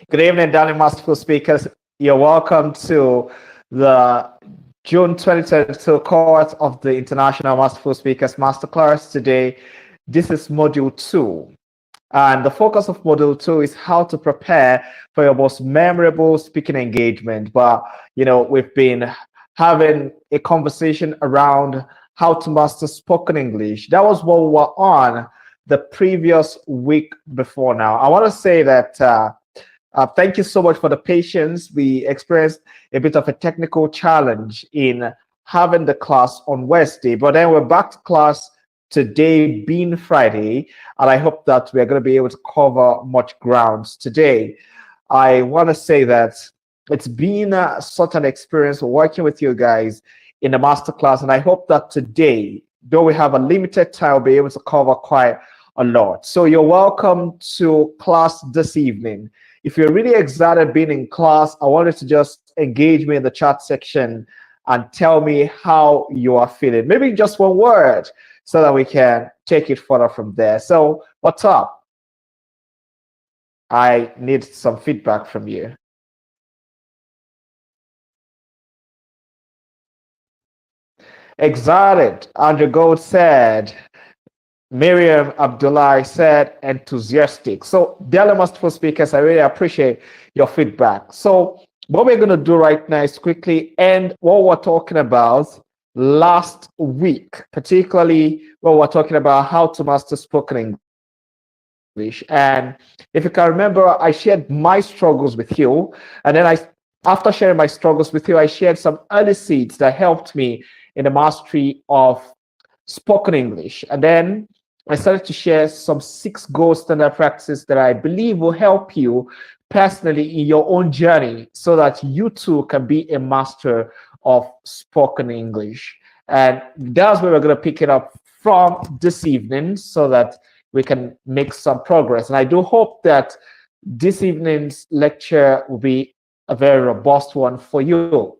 Good evening, darling Masterful speakers. You're welcome to the June 2022 cohort of the International Masterful Speakers Masterclass. Today, this is Module 2. And the focus of Module 2 is how to prepare for your most memorable speaking engagement. But, we've been having a conversation around how to master spoken English. That was what we were on the previous week before now. I want to say that thank you so much for the patience. We experienced a bit of a technical challenge in having the class on Wednesday, but then we're back to class today being Friday, and I hope that we're going to be able to cover much ground today. I want to say that it's been such an experience working with you guys in the masterclass, and I hope that today, though we have a limited time, we'll be able to cover quite a lot. So you're welcome to class this evening. If you're really excited being in class, I want you to just engage me in the chat section and tell me how you are feeling. Maybe just one word so that we can take it further from there. So what's up? I need some feedback from you. Excited, Andrew Gold said. Miriam Abdullah said enthusiastic. So, dear Masterful speakers, I really appreciate your feedback. So, what we're going to do right now is quickly end what we're talking about last week, particularly when we're talking about how to master spoken English. And if you can remember, I shared my struggles with you. And then after sharing my struggles with you, I shared some early seeds that helped me in the mastery of spoken English. And then I started to share some 6 gold standard practices that I believe will help you personally in your own journey so that you too can be a master of spoken English. And that's where we're going to pick it up from this evening so that we can make some progress. And I do hope that this evening's lecture will be a very robust one for you.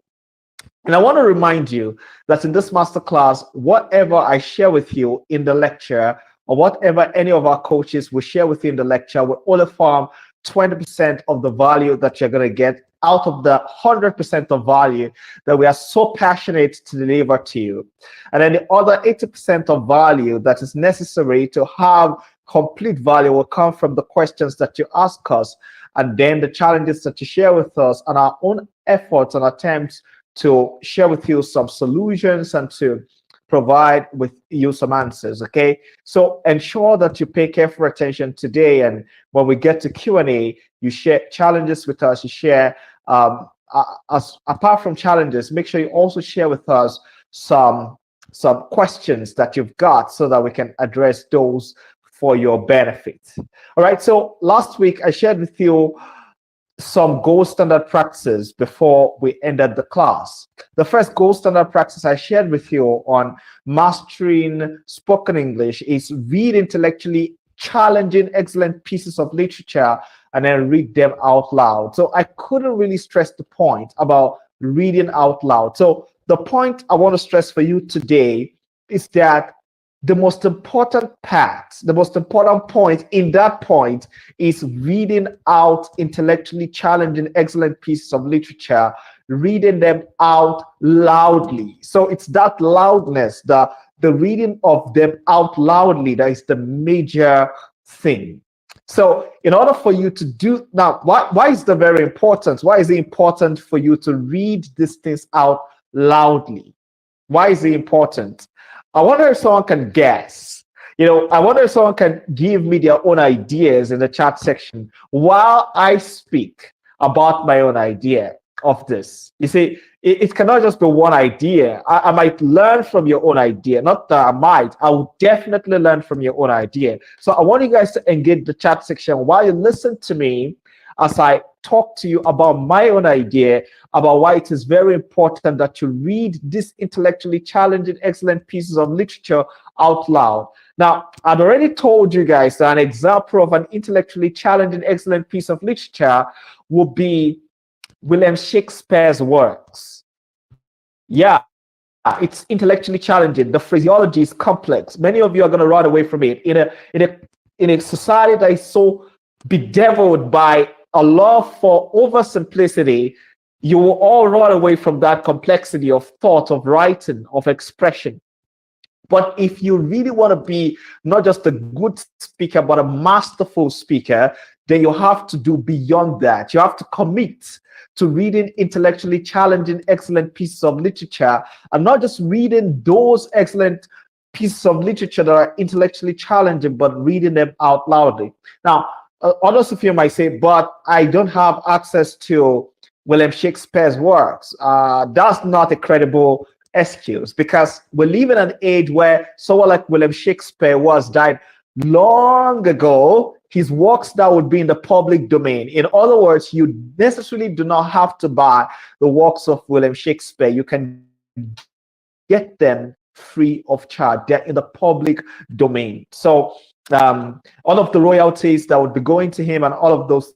And I want to remind you that in this masterclass, whatever I share with you in the lecture or whatever any of our coaches will share with you in the lecture will only form 20% of the value that you're going to get out of the 100% of value that we are so passionate to deliver to you. And then the other 80% of value that is necessary to have complete value will come from the questions that you ask us and then the challenges that you share with us and our own efforts and attempts to share with you some solutions and to provide with you some answers. Okay, so ensure that you pay careful attention today, and when we get to Q&A, you share challenges with us. You share apart from challenges, make sure you also share with us some questions that you've got so that we can address those for your benefit. All right, so last week I shared with you some gold standard practices before we ended the class. The first gold standard practice I shared with you on mastering spoken English is read intellectually challenging, excellent pieces of literature and then read them out loud. So I couldn't really stress the point about reading out loud. So the point I want to stress for you today is that the most important part, the most important point in that point is reading out intellectually challenging, excellent pieces of literature, reading them out loudly. So it's that loudness, the reading of them out loudly, that is the major thing. So in order for you to do, now, why is that very important? Why is it important for you to read these things out loudly? Why is it important? I wonder if someone can guess. I wonder if someone can give me their own ideas in the chat section while I speak about my own idea of this. You see, it cannot just be one idea. I might learn from your own idea. Not that I will definitely learn from your own idea. So I want you guys to engage the chat section while you listen to me as I talk to you about my own idea about why it is very important that you read these intellectually challenging, excellent pieces of literature out loud. Now, I've already told you guys that an example of an intellectually challenging, excellent piece of literature would be William Shakespeare's works. Yeah, it's intellectually challenging. The phraseology is complex. Many of you are going to run away from it in a society that is so bedeviled by a love for oversimplicity, you will all run away from that complexity of thought, of writing, of expression. But if you really want to be not just a good speaker, but a masterful speaker, then you have to do beyond that. You have to commit to reading intellectually challenging, excellent pieces of literature, and not just reading those excellent pieces of literature that are intellectually challenging, but reading them out loudly. Now, others of you might say, but I don't have access to William Shakespeare's works. That's not a credible excuse, because we live in an age where someone like William Shakespeare died long ago. His works that would be in the public domain. In other words, you necessarily do not have to buy the works of William Shakespeare. You can get them free of charge. They're in the public domain. So all of the royalties that would be going to him and all of those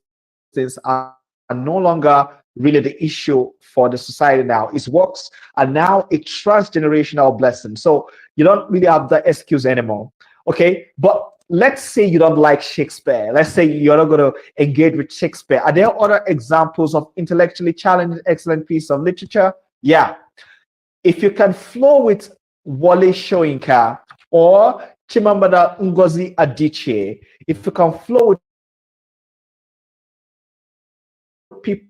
things are no longer really the issue for the society now. His works are now a transgenerational blessing. So you don't really have that excuse anymore. Okay, but let's say you don't like Shakespeare. Let's say you're not going to engage with Shakespeare. Are there other examples of intellectually challenging, excellent piece of literature? Yeah. If you can flow with Wole Soyinka or Chimamanda Ngozi Adichie, if you can flow with people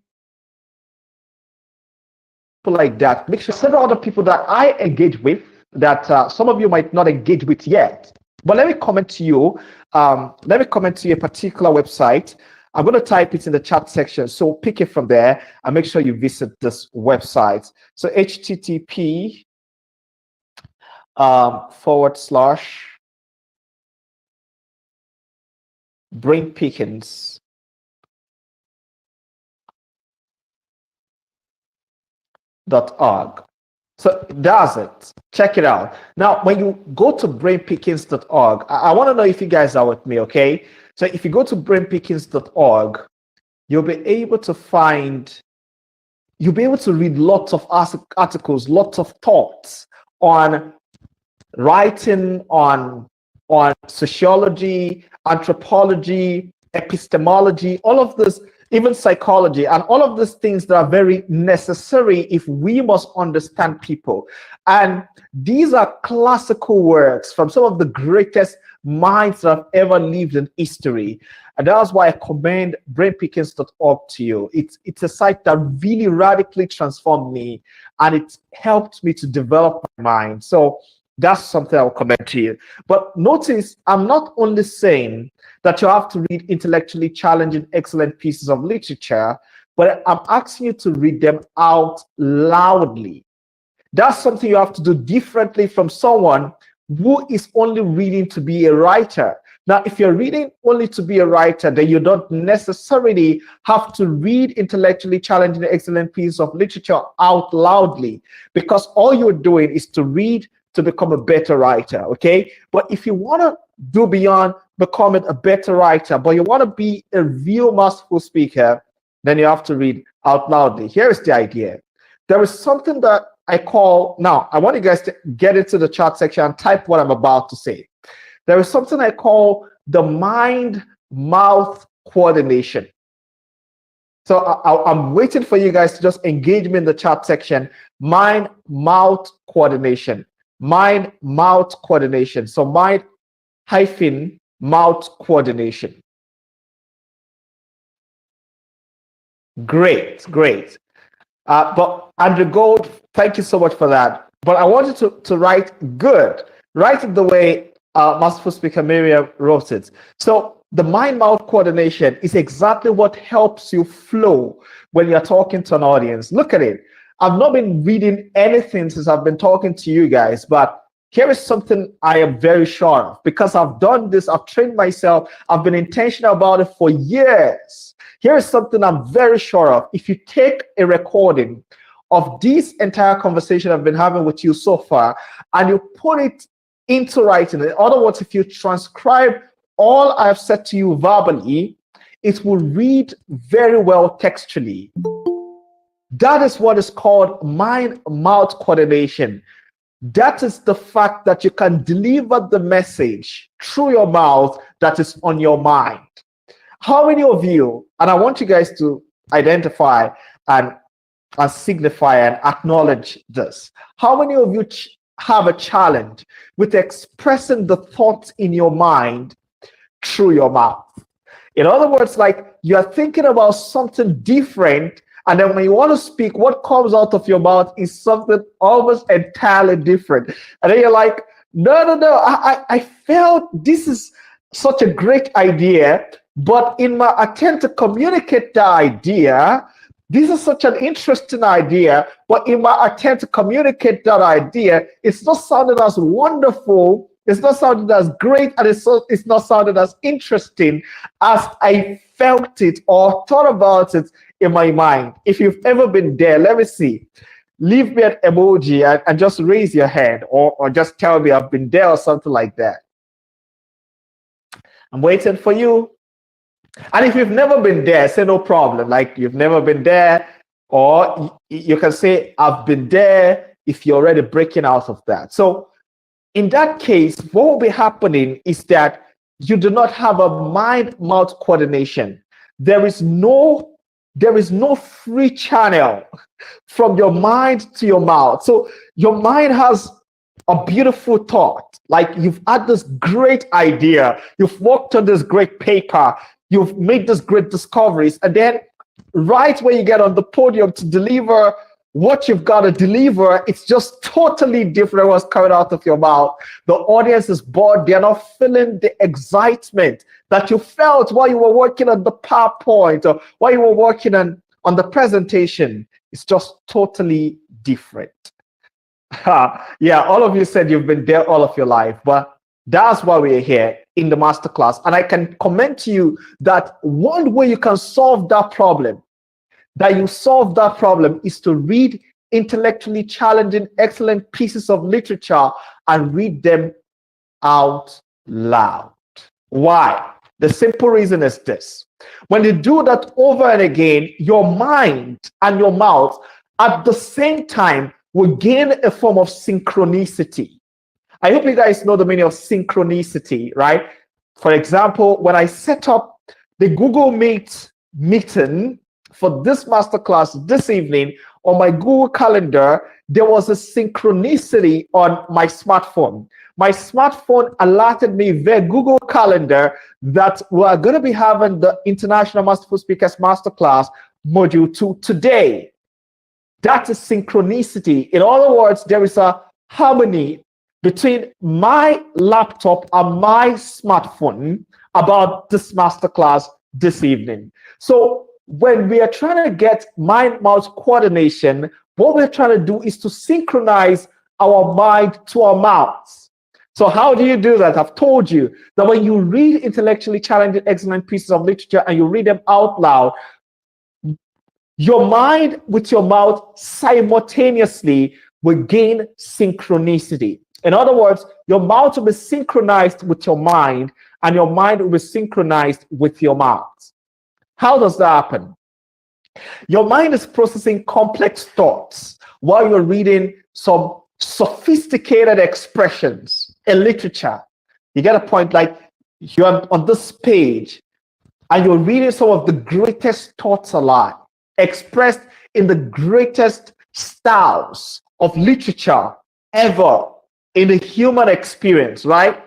like that, make sure several other people that I engage with that some of you might not engage with yet. But let me comment to you. Let me comment to you a particular website. I'm going to type it in the chat section. So pick it from there and make sure you visit this website. So http / brainpickings.org. So that's it. Check it out. Now, when you go to brainpickings.org, I want to know if you guys are with me, okay? So if you go to brainpickings.org, you'll be able to read lots of articles, lots of thoughts on writing, on sociology, anthropology, epistemology, all of this, even psychology, and all of these things that are very necessary if we must understand people. And these are classical works from some of the greatest minds that have ever lived in history. And that's why I commend brainpickings.org to you. It's a site that really radically transformed me, and it helped me to develop my mind. So that's something I'll commend to you. But notice, I'm not only saying that you have to read intellectually challenging, excellent pieces of literature, but I'm asking you to read them out loudly. That's something you have to do differently from someone who is only reading to be a writer. Now, if you're reading only to be a writer, then you don't necessarily have to read intellectually challenging, excellent pieces of literature out loudly, because all you're doing is to read to become a better writer, okay? But if you want to do beyond becoming a better writer, but you want to be a real masterful speaker, then you have to read out loudly. Here is the idea. There is something that I call, now I want you guys to get into the chat section and type what I'm about to say. There is something I call the mind-mouth coordination. So I'm waiting for you guys to just engage me in the chat section. Mind-mouth coordination. Mind-mouth coordination. So mind-mouth coordination. Great. But Andrew Gold, thank you so much for that. But I wanted to write good. Write it the way Masterful Speaker Miriam wrote it. So the mind-mouth coordination is exactly what helps you flow when you're talking to an audience. Look at it. I've not been reading anything since I've been talking to you guys, but here is something I am very sure of, because I've done this, I've trained myself, I've been intentional about it for years. Here is something I'm very sure of. If you take a recording of this entire conversation I've been having with you so far, and you put it into writing, in other words, if you transcribe all I've said to you verbally, it will read very well textually. That is what is called mind-mouth coordination. That is the fact that you can deliver the message through your mouth that is on your mind. How many of you, and I want you guys to identify and signify and acknowledge this. How many of you have a challenge with expressing the thoughts in your mind through your mouth? In other words, like you're thinking about something different, and then when you want to speak, what comes out of your mouth is something almost entirely different. And then you're like, no, I felt this is such a great idea, but in my attempt to communicate the idea, this is such an interesting idea, but in my attempt to communicate that idea, it's not sounding as wonderful, it's not sounding as great, and it's not sounding as interesting as I felt it or thought about it in my mind. If you've ever been there, let me see. Leave me an emoji and just raise your hand, or just tell me I've been there or something like that. I'm waiting for you. And if you've never been there, say no problem. Like you've never been there, or you can say I've been there if you're already breaking out of that. So in that case, what will be happening is that you do not have a mind-mouth coordination. There is no free channel from your mind to your mouth. So your mind has a beautiful thought. Like you've had this great idea, you've worked on this great paper, you've made these great discoveries, and then right when you get on the podium to deliver what you've got to deliver, it's just totally different what's coming out of your mouth. The audience is bored. They're not feeling the excitement that you felt while you were working on the PowerPoint or while you were working on the presentation. It's just totally different. Yeah, all of you said you've been there all of your life, but that's why we're here in the masterclass. And I can comment to you that one way you can solve that problem, is to read intellectually challenging, excellent pieces of literature and read them out loud. Why? The simple reason is this. When you do that over and again, your mind and your mouth at the same time will gain a form of synchronicity. I hope you guys know the meaning of synchronicity, right? For example, when I set up the Google Meet meeting for this masterclass this evening on my Google Calendar, there was a synchronicity on my smartphone. My smartphone alerted me via Google Calendar that we're going to be having the International Masterful Speakers Masterclass Module 2 today. That is synchronicity. In other words, there is a harmony between my laptop and my smartphone about this masterclass this evening. So when we are trying to get mind-mouth coordination, what we're trying to do is to synchronize our mind to our mouths. So how do you do that? I've told you that when you read intellectually challenging, excellent pieces of literature and you read them out loud, your mind with your mouth simultaneously will gain synchronicity. In other words, your mouth will be synchronized with your mind, and your mind will be synchronized with your mouth. How does that happen? Your mind is processing complex thoughts while you're reading some sophisticated expressions in literature. You get a point, like you're on this page and you're reading some of the greatest thoughts alive, expressed in the greatest styles of literature ever in the human experience, right?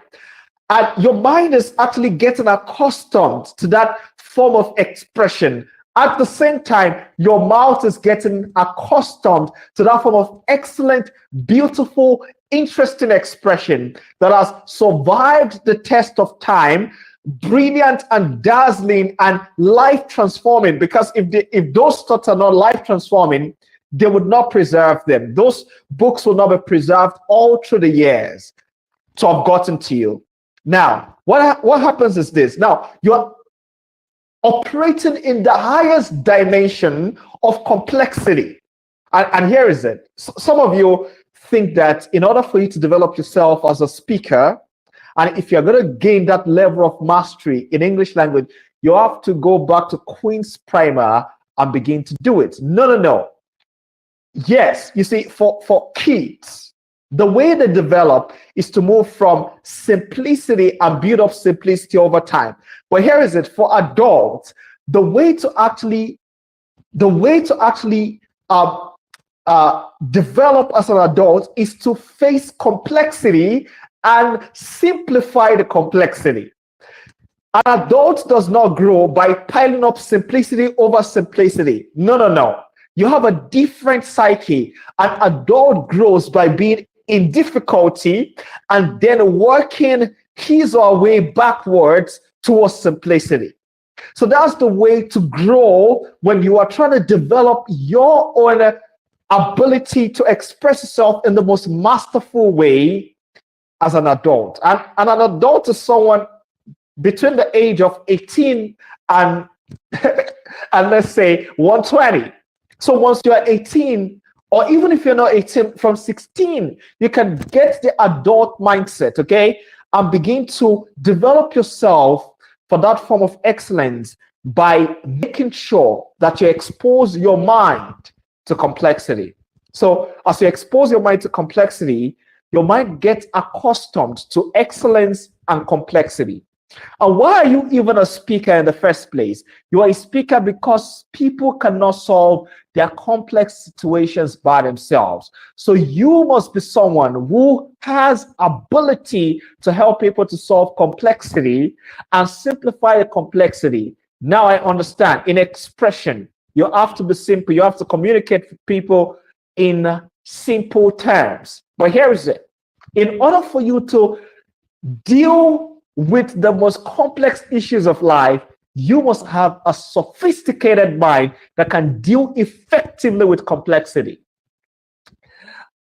And your mind is actually getting accustomed to that form of expression. At the same time, your mouth is getting accustomed to that form of excellent, beautiful, interesting expression that has survived the test of time, brilliant and dazzling and life transforming. Because if those thoughts are not life transforming, they would not preserve them. Those books will not be preserved all through the years to have gotten to you. Now, what happens is this. Now, you're operating in the highest dimension of complexity. And here is it. Some of you think that in order for you to develop yourself as a speaker, and if you're going to gain that level of mastery in English language, you have to go back to Queen's Primer and begin to do it. No. Yes, you see, for kids, The way they develop is to move from simplicity and build up simplicity over time. But here is it for adults: the way to actually uh, develop as an adult is to face complexity and simplify the complexity. An adult does not grow by piling up simplicity over simplicity. No, no, no. You have a different psyche. An adult grows by being in difficulty and then working his or her way backwards towards simplicity. So that's the way to grow when you are trying to develop your own ability to express yourself in the most masterful way as an adult. And an adult is someone between the age of 18 and and let's say 120. So once you are 18, or even if you're not 18, from 16, you can get the adult mindset, okay, and begin to develop yourself for that form of excellence by making sure that you expose your mind to complexity. So as you expose your mind to complexity, your mind gets accustomed to excellence and complexity. And why are you even a speaker in the first place? You are a speaker because people cannot solve their complex situations by themselves. So you must be someone who has ability to help people to solve complexity and simplify the complexity. Now I understand. In expression, you have to be simple. You have to communicate with people in simple terms. But here is it. In order for you to deal with the most complex issues of life, you must have a sophisticated mind that can deal effectively with complexity.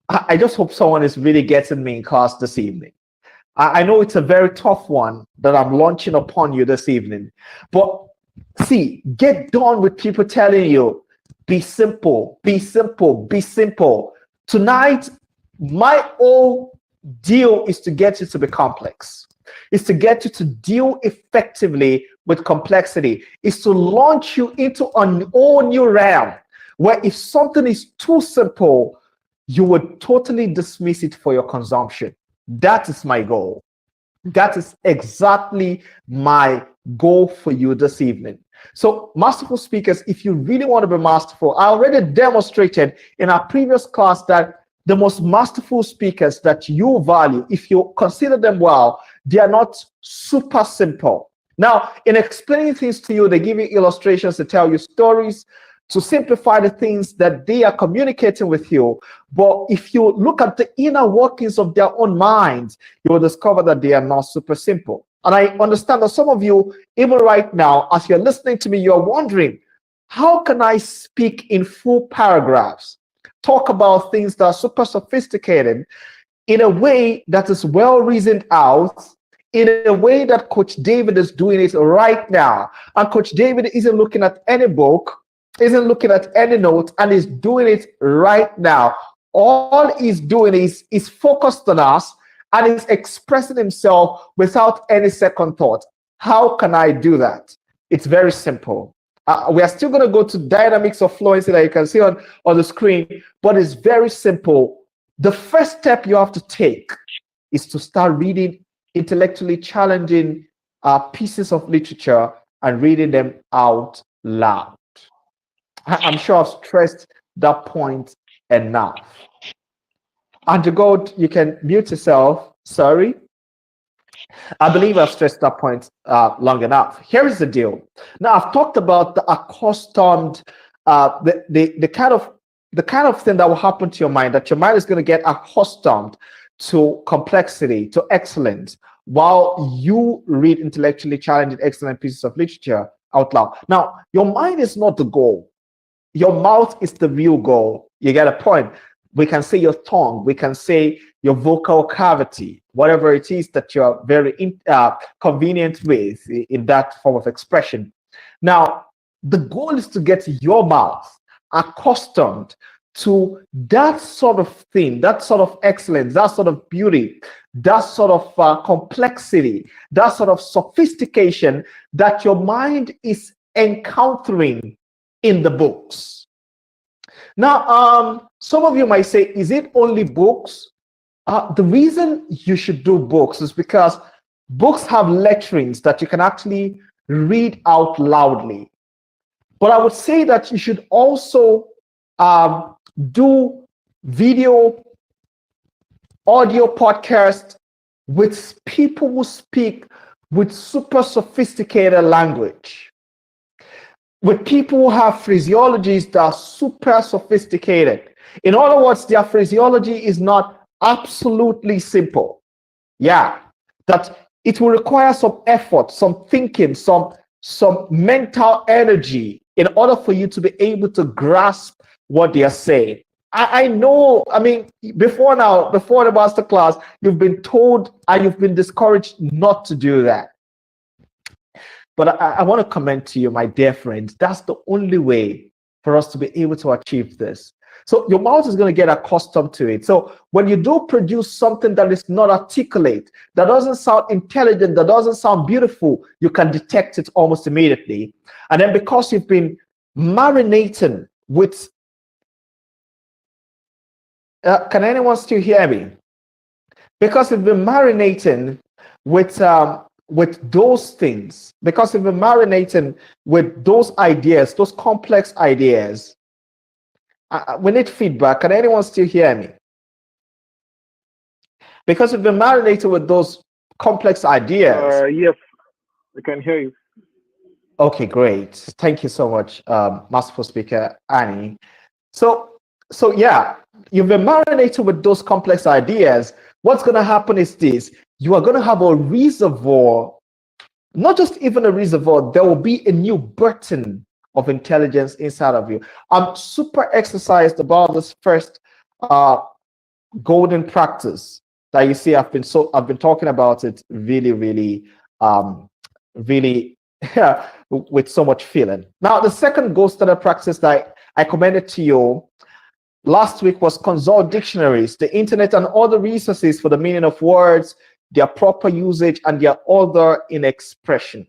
I just hope someone is really getting me in class this evening. I know it's a very tough one that I'm launching upon you this evening, but see, get done with people telling you, be simple, be simple, be simple. Tonight, my whole deal is to get you to be complex. Is to get you to deal effectively with complexity, is to launch you into an all new realm where if something is too simple, you would totally dismiss it for your consumption. That is my goal. That is exactly my goal for you this evening. So, masterful speakers, if you really want to be masterful, I already demonstrated in our previous class that the most masterful speakers that you value, if you consider them well, they are not super simple. Now, in explaining things to you, they give you illustrations to tell you stories, to simplify the things that they are communicating with you. But if you look at the inner workings of their own minds, you will discover that they are not super simple. And I understand that some of you, even right now, as you're listening to me, you're wondering, how can I speak in full paragraphs, talk about things that are super sophisticated in a way that is well reasoned out, in a way that Coach David is doing it right now? And Coach David isn't looking at any book, isn't looking at any note, and is doing it right now. All he's doing is focused on us and is expressing himself without any second thought. How can I do that? It's very simple. We are still going to go to Dynamics of Fluency that you can see on the screen, but it's very simple. The first step you have to take is to start reading intellectually challenging pieces of literature and reading them out loud. I'm sure I've stressed that point enough. Andrew Gold, you can mute yourself. Sorry. I believe I've stressed that point long enough. Here is the deal. Now, I've talked about the accustomed, the kind of thing that will happen to your mind, that your mind is going to get accustomed to complexity, to excellence, while you read intellectually challenging, excellent pieces of literature out loud. Now, your mind is not the goal. Your mouth is the real goal. You get a point. We can say your tongue, we can say your vocal cavity, whatever it is that you're very convenient with in that form of expression. Now, the goal is to get your mouth accustomed to that sort of thing, that sort of excellence, that sort of beauty, that sort of complexity, that sort of sophistication that your mind is encountering in the books. Now, some of you might say, is it only books? The reason you should do books is because books have lecturings that you can actually read out loudly. But I would say that you should also do video, audio podcast with people who speak with super sophisticated language, with people who have phraseologies that are super sophisticated. In other words, their phraseology is not absolutely simple. Yeah, that it will require some effort, some thinking, some mental energy in order for you to be able to grasp what they are saying. I know, I mean, before the masterclass, you've been told and you've been discouraged not to do that. But I want to commend to you, my dear friends, that's the only way for us to be able to achieve this. So your mouth is going to get accustomed to it. So when you do produce something that is not articulate, that doesn't sound intelligent, that doesn't sound beautiful, you can detect it almost immediately. And then because you've been marinating with, can anyone still hear me? Because you've been marinating with those things, because you've been marinating with those ideas, those complex ideas. We need feedback. Can anyone still hear me? Because we've been marinated with those complex ideas. Yes, I can hear you. Okay, great. Thank you so much, Masterful Speaker Annie. So yeah, you've been marinated with those complex ideas. What's going to happen is this: you are going to have a reservoir, not just even a reservoir. There will be a new burden of intelligence inside of you. I'm super exercised about this first golden practice that you see. I've been talking about it really with so much feeling. Now, the second gold standard practice that I commended to you last week was consult dictionaries, the internet, and other resources for the meaning of words, their proper usage, and their order in expression.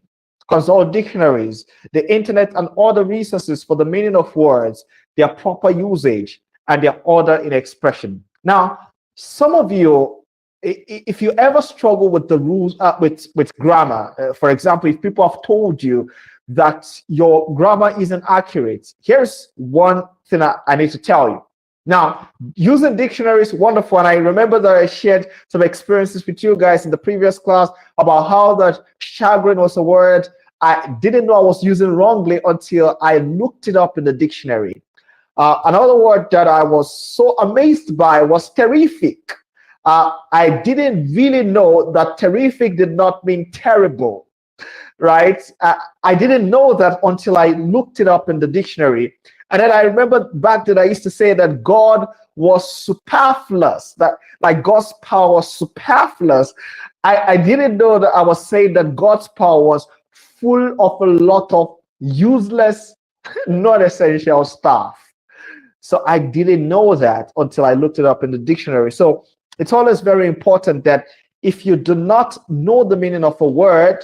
Consult dictionaries, the internet, and other resources for the meaning of words, their proper usage, and their order in expression. Now, some of you, if you ever struggle with the rules, with grammar, for example, if people have told you that your grammar isn't accurate, here's one thing I need to tell you. Now, using dictionaries, wonderful. And I remember that I shared some experiences with you guys in the previous class about how that chagrin was a word I didn't know I was using wrongly until I looked it up in the dictionary. Another word that I was so amazed by was terrific. I didn't really know that terrific did not mean terrible, right? I didn't know that until I looked it up in the dictionary. And then I remember back that I used to say that God was superfluous, that like God's power was superfluous. I didn't know that I was saying that God's power was full of a lot of useless, not essential stuff. So I didn't know that until I looked it up in the dictionary. So it's always very important that if you do not know the meaning of a word,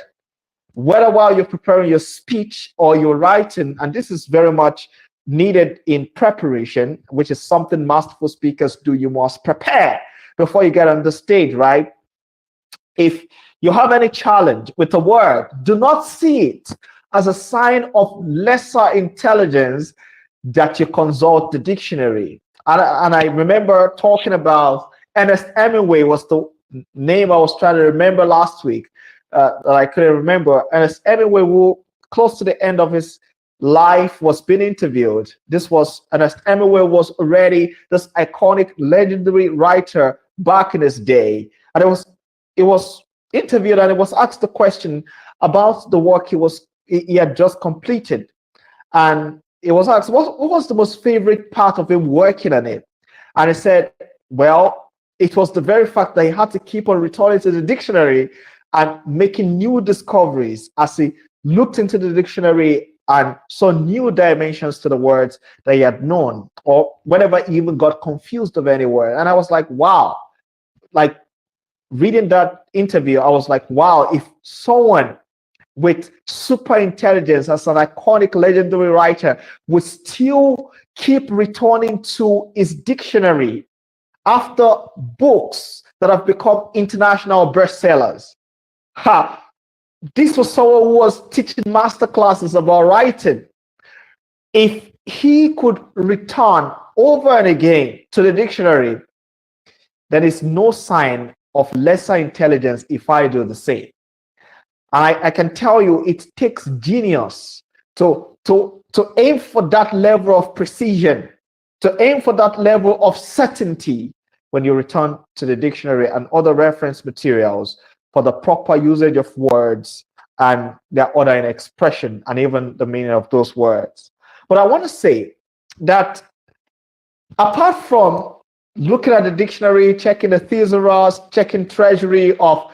whether while you're preparing your speech or your writing, and this is very much needed in preparation, which is something masterful speakers do, you must prepare before you get on the stage, right? If you have any challenge with a word, do not see it as a sign of lesser intelligence that you consult the dictionary. And I remember talking about Ernest Hemingway was the name I was trying to remember last week that I couldn't remember. Ernest Hemingway, who close to the end of his life was being interviewed. This was Ernest Hemingway was already this iconic, legendary writer back in his day, and it was interviewed and it was asked the question about the work he had just completed, and it was asked what was the most favorite part of him working on it, and he said, well, it was the very fact that he had to keep on returning to the dictionary and making new discoveries as he looked into the dictionary and saw new dimensions to the words that he had known, or whenever he even got confused of any word. And I was like, wow, like reading that interview, I was like, wow, if someone with super intelligence as an iconic legendary writer would still keep returning to his dictionary after books that have become international bestsellers. Ha! This was someone who was teaching master classes about writing. If he could return over and again to the dictionary, there is no sign of lesser intelligence if I do the same. I can tell you it takes genius to aim for that level of precision, to aim for that level of certainty when you return to the dictionary and other reference materials for the proper usage of words and their order in expression and even the meaning of those words. But I want to say that apart from looking at the dictionary, checking the thesaurus, checking treasury of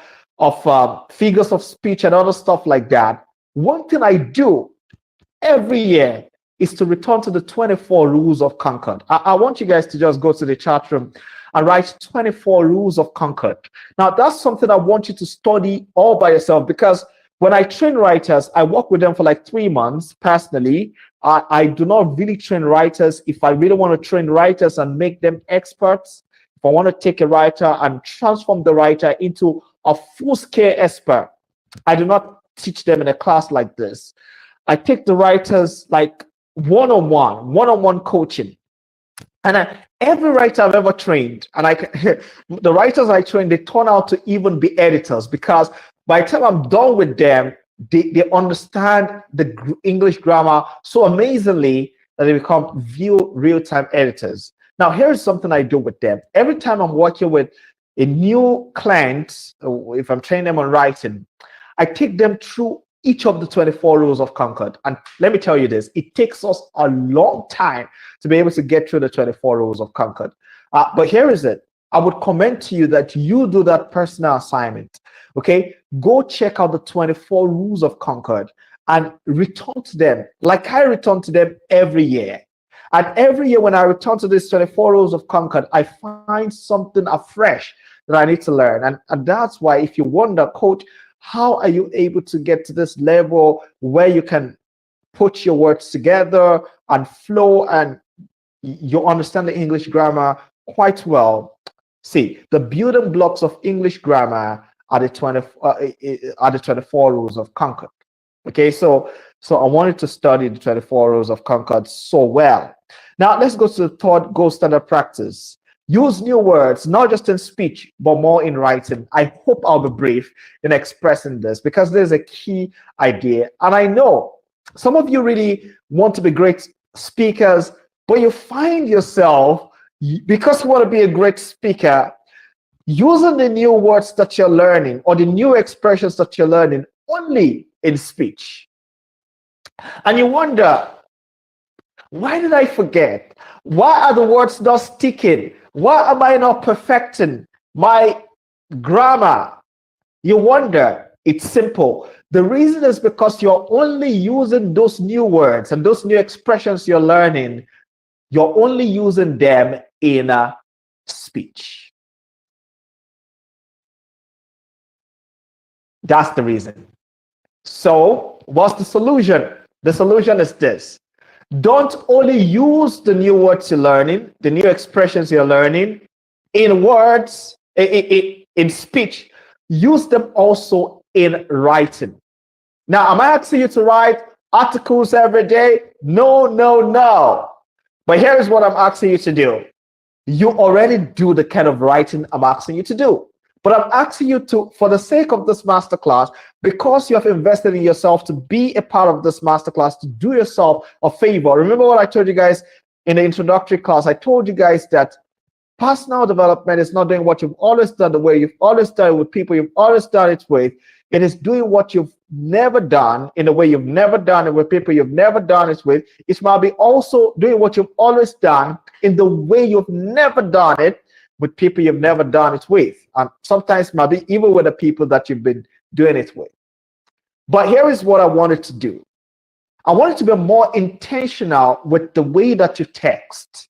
figures of speech and other stuff like that, one thing I do every year is to return to the 24 rules of Concord. I want you guys to just go to the chat room and write 24 rules of Concord. Now, that's something I want you to study all by yourself, because when I train writers, I work with them for like 3 months personally. I do not really train writers. If I really want to train writers and make them experts, if I want to take a writer and transform the writer into a full-scale expert, I do not teach them in a class like this. I take the writers like one-on-one coaching. And every writer I've ever trained, and the writers I train, they turn out to even be editors, because by the time I'm done with them, they understand the English grammar so amazingly that they become real-time editors. Now, here's something I do with them. Every time I'm working with a new client, if I'm training them on writing, I take them through each of the 24 rules of Concord. And let me tell you this, it takes us a long time to be able to get through the 24 rules of Concord. But here is it. I would commend to you that you do that personal assignment. Okay, go check out the 24 rules of Concord and return to them like I return to them every year. And every year when I return to these 24 rules of Concord, I find something afresh that I need to learn. And that's why, if you wonder, coach, how are you able to get to this level where you can put your words together and flow and you understand the English grammar quite well? See, the building blocks of English grammar are the 24 rules of Concord. Okay, so I wanted to study the 24 rules of Concord so well. Now let's go to the third gold standard practice. Use new words, not just in speech, but more in writing. I hope I'll be brief in expressing this, because there's a key idea. And I know some of you really want to be great speakers, but you find yourself, because you want to be a great speaker, using the new words that you're learning or the new expressions that you're learning only in speech. And you wonder, why did I forget? Why are the words not sticking? Why am I not perfecting my grammar? You wonder. It's simple. The reason is because you're only using those new words and those new expressions you're learning. You're only using them in a speech. That's the reason. So what's the solution? The solution is this. Don't only use the new words you're learning, the new expressions you're learning in words, in speech. Use them also in writing. Now, am I asking you to write articles every day? No. But here is what I'm asking you to do. You already do the kind of writing I'm asking you to do. But I'm asking you to, for the sake of this masterclass, because you have invested in yourself to be a part of this masterclass, to do yourself a favor. Remember what I told you guys in the introductory class? I told you guys that personal development is not doing what you've always done, the way you've always done it with people you've always done it with. It is doing what you've never done in the way you've never done it with people you've never done it with. It might be also doing what you've always done in the way you've never done it with people you've never done it with. And sometimes maybe even with the people that you've been doing it with. But here is what I wanted to do. I wanted to be more intentional with the way that you text.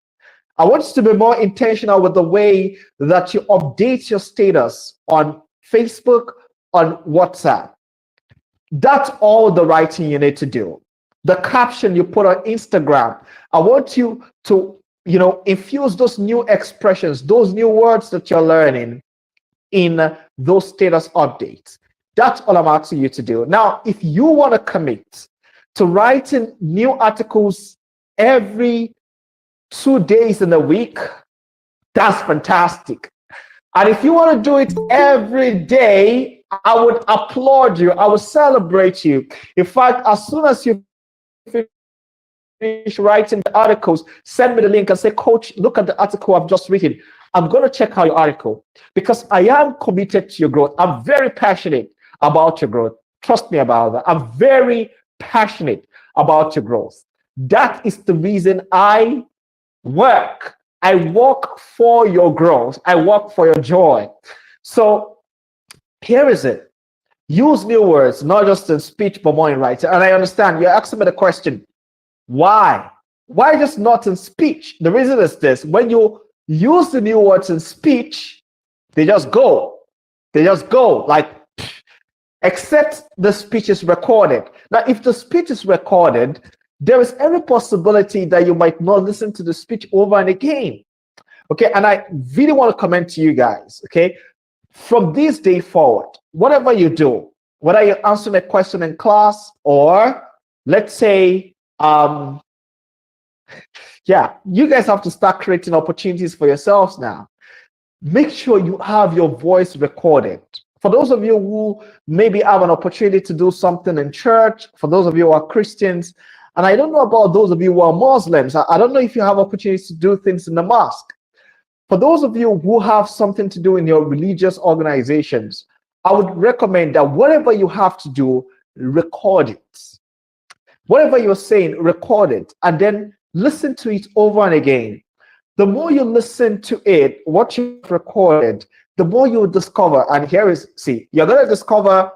I want you to be more intentional with the way that you update your status on Facebook, on WhatsApp. That's all the writing you need to do. The caption you put on Instagram. I want you to infuse those new expressions, those new words that you're learning in those status updates. That's all I'm asking you to do. Now, if you want to commit to writing new articles every 2 days in a week, that's fantastic. And if you want to do it every day, I would applaud you. I would celebrate you. In fact, as soon as you finish writing the articles, send me the link and say, Coach, look at the article I've just written. I'm going to check out your article because I am committed to your growth. I'm very passionate about your growth. Trust me about that. I'm very passionate about your growth. That is the reason I work. I work for your growth. I work for your joy. So here is it. Use new words, not just in speech, but more in writing. And I understand you're asking me the question, why? Why just not in speech? The reason is this. When you use the new words in speech, they just go. They just go like, except the speech is recorded. Now, if the speech is recorded, there is every possibility that you might not listen to the speech over and again. Okay, and I really want to comment to you guys, okay? From this day forward, whatever you do, whether you're answering a question in class or let's say, yeah, you guys have to start creating opportunities for yourselves now. Make sure you have your voice recorded. For those of you who maybe have an opportunity to do something in church, for those of you who are Christians, and I don't know about those of you who are Muslims, I don't know if you have opportunities to do things in the mosque. For those of you who have something to do in your religious organizations, I would recommend that whatever you have to do, record it. Whatever you're saying, record it, and then listen to it over and again. The more you listen to it, what you've recorded, the more you will discover. And here is, see, you're going to discover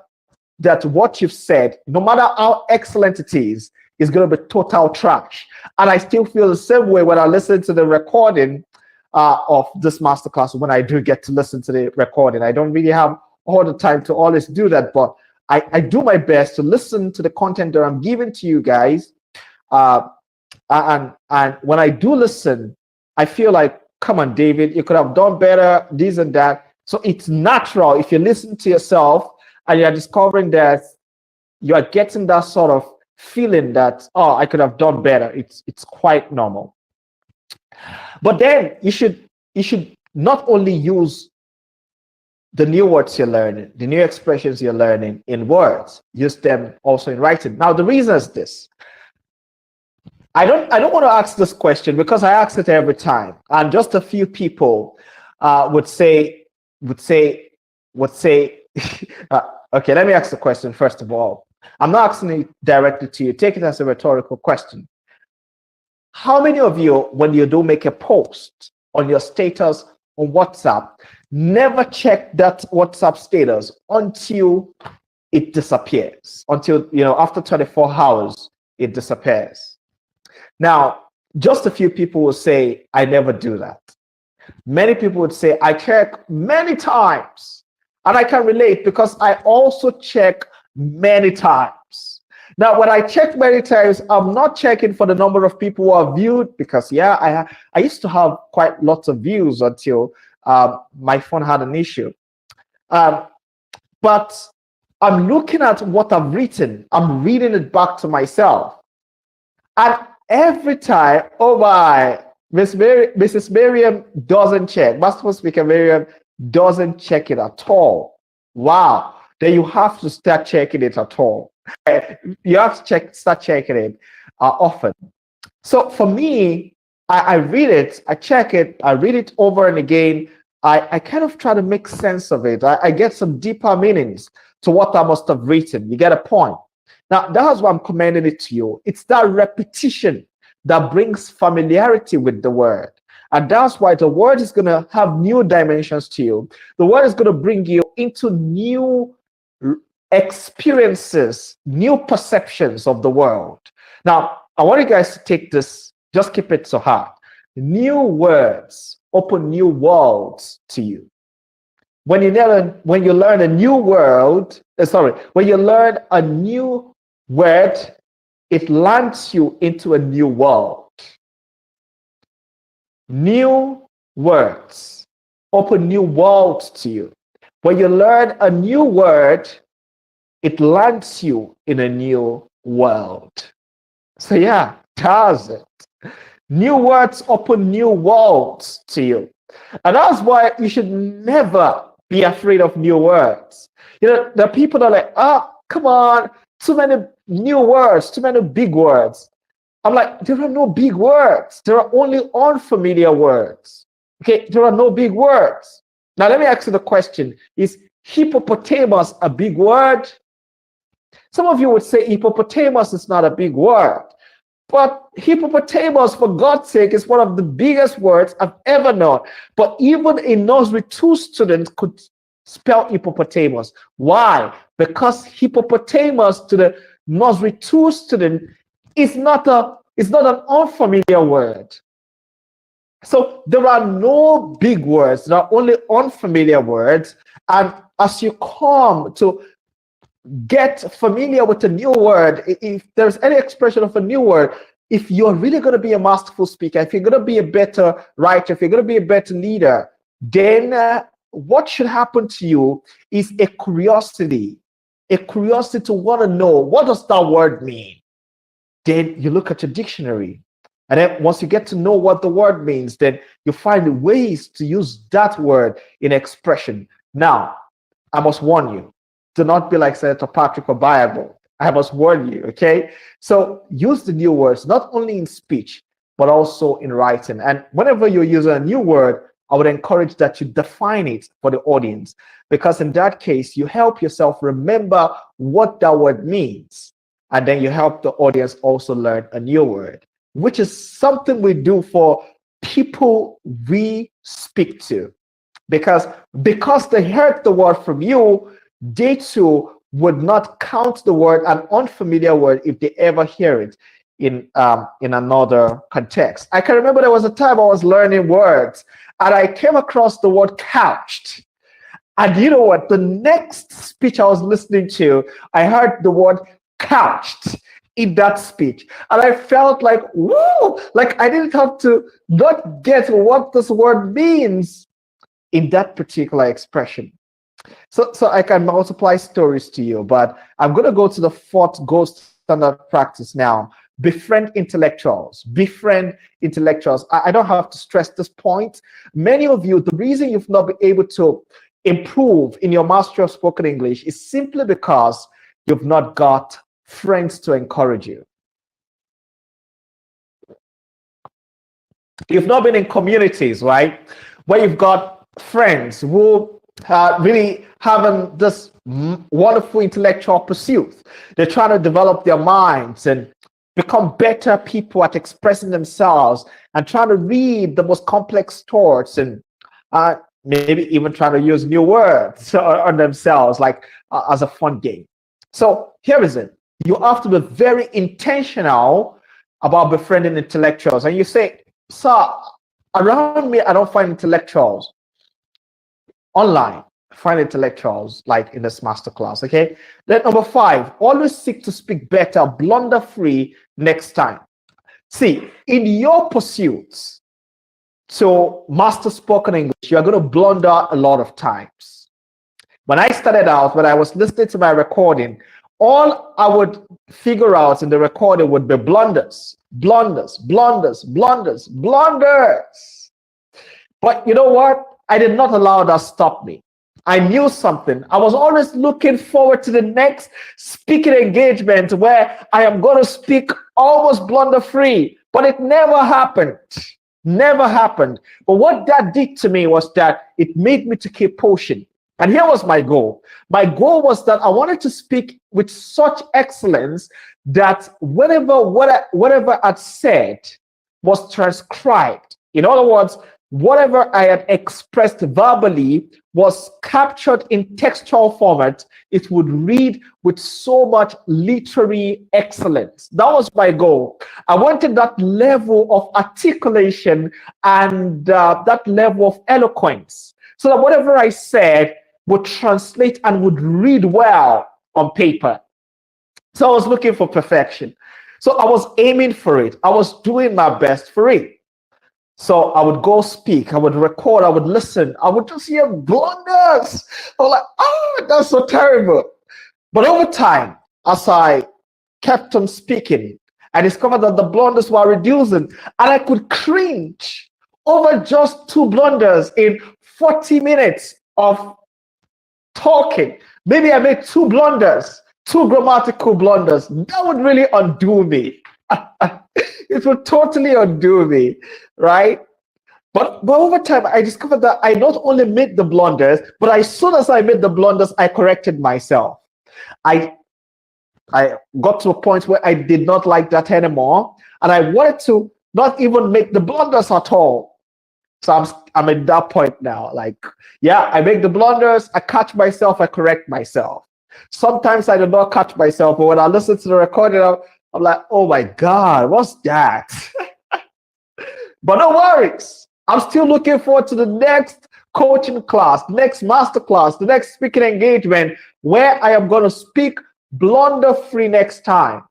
that what you've said, no matter how excellent it is going to be total trash. And I still feel the same way when I listen to the recording of this masterclass. When I do get to listen to the recording, I don't really have all the time to always do that, but I do my best to listen to the content that I'm giving to you guys. And when I do listen, I feel like, come on, David, you could have done better, this and that. So it's natural if you listen to yourself and you're discovering that you are getting that sort of feeling that, oh, I could have done better. It's quite normal. But then you should not only use the new words you're learning, the new expressions you're learning in words, use them also in writing. Now, the reason is this. I don't want to ask this question because I ask it every time, and just a few people would say, okay, let me ask the question first of all. I'm not asking it directly to you. Take it as a rhetorical question. How many of you, when you do make a post on your status on WhatsApp, never check that WhatsApp status until it disappears, until, after 24 hours, it disappears? Now, just a few people will say, I never do that. Many people would say, I check many times. And I can relate because I also check many times. Now, when I check many times, I'm not checking for the number of people who are viewed because, yeah, I used to have quite lots of views until my phone had an issue. But I'm looking at what I've written. I'm reading it back to myself. And every time, oh my, Mrs. Miriam doesn't check. Masterful Speaker Miriam doesn't check it at all. Wow. Then you have to start checking it at all. You have to start checking it often. So for me, I read it, I check it, I read it over and again. I kind of try to make sense of it. I get some deeper meanings to what I must have written. You get a point. Now, that's why I'm commending it to you. It's that repetition that brings familiarity with the word. And that's why the word is going to have new dimensions to you. The word is going to bring you into new experiences, new perceptions of the world. Now, I want you guys to take this, just keep it to heart. New words open new worlds to you. When you learn a new word, when you learn a new word, it lands you into a new world. New words open new worlds to you. When you learn a new word, it lands you in a new world. So yeah, does it. New words open new worlds to you. And that's why you should never be afraid of new words. There are people that are like, oh, come on, too many new words, too many big words. I'm like, there are no big words. There are only unfamiliar words. Okay, there are no big words. Now, let me ask you the question. Is hippopotamus a big word? Some of you would say hippopotamus is not a big word. But hippopotamus, for God's sake, is one of the biggest words I've ever known. But even a nursery 2 student could spell hippopotamus. Why? Because hippopotamus to the nursery 2 student is not an unfamiliar word. So there are no big words, there are only unfamiliar words. And as you come to get familiar with a new word, if there's any expression of a new word, if you're really going to be a masterful speaker, if you're going to be a better writer, if you're going to be a better leader, then what should happen to you is a curiosity to want to know, what does that word mean? Then you look at your dictionary. And then once you get to know what the word means, then you find ways to use that word in expression. Now, I must warn you, do not be like Senator Patrick or Bible. I must warn you, okay? So use the new words, not only in speech, but also in writing. And whenever you use a new word, I would encourage that you define it for the audience, because in that case, you help yourself remember what that word means. And then you help the audience also learn a new word, which is something we do for people we speak to. Because they heard the word from you, they too would not count the word an unfamiliar word if they ever hear it in another context. I can remember there was a time I was learning words and I came across the word couched. And you know what? The next speech I was listening to, I heard the word couched in that speech. And I felt like, whoa, like I didn't have to not get what this word means in that particular expression. So I can multiply stories to you, but I'm going to go to the 4th gold standard practice now. Befriend intellectuals. Befriend intellectuals. I don't have to stress this point. Many of you, the reason you've not been able to improve in your mastery of spoken English is simply because you've not got friends to encourage you. You've not been in communities, right, where you've got friends who really having this wonderful intellectual pursuit. They're trying to develop their minds and become better people at expressing themselves and trying to read the most complex thoughts and maybe even trying to use new words on themselves, like as a fun game. So here is it. You have to be very intentional about befriending intellectuals. And you say, sir, around me, I don't find intellectuals. Online, find intellectuals like in this masterclass, okay? Then number 5, always seek to speak better, blunder free next time. See, in your pursuits to master spoken English, you're going to blunder a lot of times. When I started out, when I was listening to my recording, all I would figure out in the recording would be blunders. But you know what? I did not allow that to stop me. I knew something. I was always looking forward to the next speaking engagement where I am going to speak almost blunder free, but it never happened. Never happened. But what that did to me was that it made me to keep pushing. And here was my goal. My goal was that I wanted to speak with such excellence that whatever I'd said was transcribed. In other words, whatever I had expressed verbally was captured in textual format. It would read with so much literary excellence. That was my goal. I wanted that level of articulation and that level of eloquence, so that whatever I said would translate and would read well on paper. So I was looking for perfection. So I was aiming for it. I was doing my best for it. So I would go speak, I would record, I would listen, I would just hear blunders. I was like, oh, that's so terrible. But over time, as I kept on speaking, I discovered that the blunders were reducing, and I could cringe over just 2 blunders in 40 minutes of talking. Maybe I made 2 blunders, 2 grammatical blunders. That would really undo me. It would totally undo me, right? But over time, I discovered that I not only made the blunders, but as soon as I made the blunders, I corrected myself. I I got to a point where I did not like that anymore, and I wanted to not even make the blunders at all. So I'm at that point now. Like, yeah, I make the blunders, I catch myself, I correct myself. Sometimes I do not catch myself, but when I listen to the recording, I'm like, oh my God, what's that? But no worries. I'm still looking forward to the next coaching class, next masterclass, the next speaking engagement where I am going to speak blunder free next time.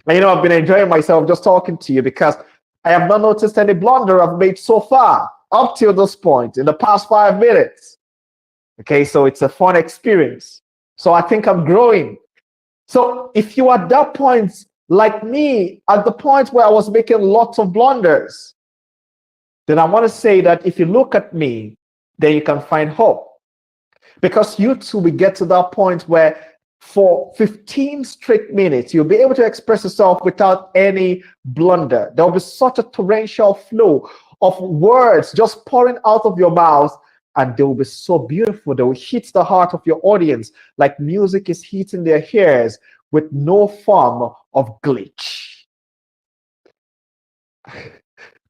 And I've been enjoying myself just talking to you because I have not noticed any blunder I've made so far up till this point in the past 5 minutes. Okay, so it's a fun experience. So I think I'm growing. So if you are at that point, like me, at the point where I was making lots of blunders, then I want to say that if you look at me, then you can find hope. Because you too will get to that point where for 15 straight minutes, you'll be able to express yourself without any blunder. There'll be such a torrential flow of words just pouring out of your mouth, and they will be so beautiful. They will hit the heart of your audience like music is hitting their ears with no form of glitch.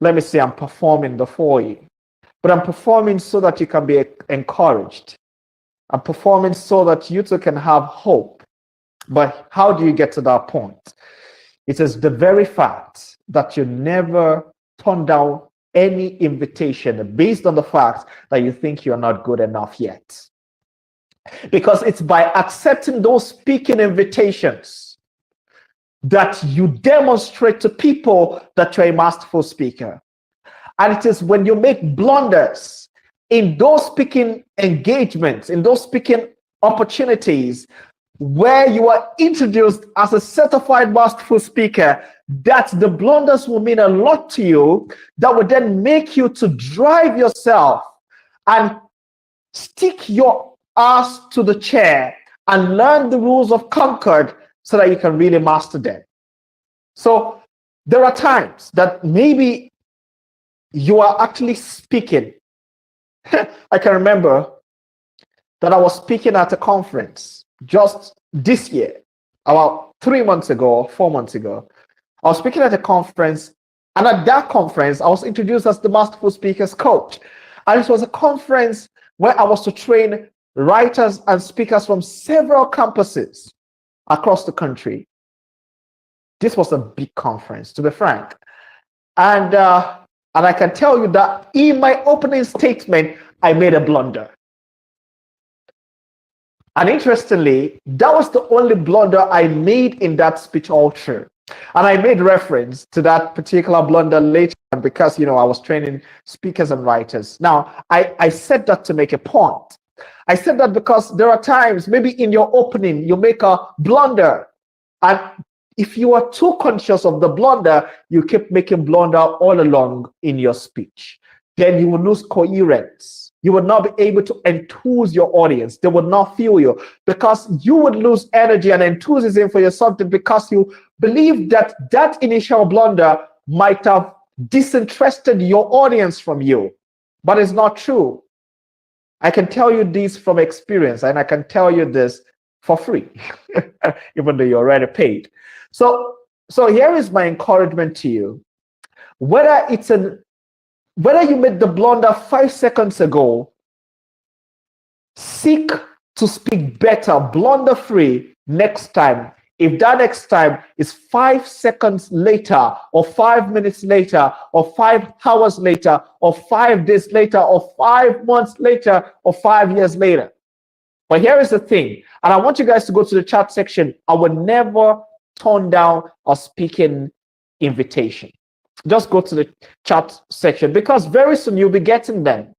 Let me say I'm performing before you, but I'm performing so that you can be encouraged. I'm performing so that you too can have hope. But how do you get to that point? It is the very fact that you never turn down any invitation based on the fact that you think you're not good enough yet. Because it's by accepting those speaking invitations that you demonstrate to people that you're a masterful speaker. And it is when you make blunders in those speaking engagements, in those speaking opportunities, where you are introduced as a certified masterful speaker, that the blunders will mean a lot to you, that will then make you to drive yourself and stick your ass to the chair and learn the rules of Concord so that you can really master them. So there are times that maybe you are actually speaking. I can remember that I was speaking at a conference just this year, about 3 months ago, 4 months ago. I was speaking at a conference, and at that conference, I was introduced as the Masterful Speakers Coach. And it was a conference where I was to train writers and speakers from several campuses across the country. This was a big conference, to be frank. And I can tell you that in my opening statement, I made a blunder. And interestingly, that was the only blunder I made in that speech altar. And I made reference to that particular blunder later because, I was training speakers and writers. Now, I said that to make a point. I said that because there are times, maybe in your opening, you make a blunder. And if you are too conscious of the blunder, you keep making blunder all along in your speech. Then you will lose coherence. You will not be able to enthuse your audience. They will not feel you because you would lose energy and enthusiasm for your subject because you believe that that initial blunder might have disinterested your audience from you. But it's not true. I can tell you this from experience, and I can tell you this for free, even though you're already paid. So here is my encouragement to you. Whether you made the blunder 5 seconds ago, seek to speak better, blunder free next time. If that next time is 5 seconds later, or 5 minutes later, or 5 hours later, or 5 days later, or 5 months later, or 5 years later. But here is the thing, and I want you guys to go to the chat section. I will never turn down a speaking invitation. Just go to the chat section because very soon you'll be getting them.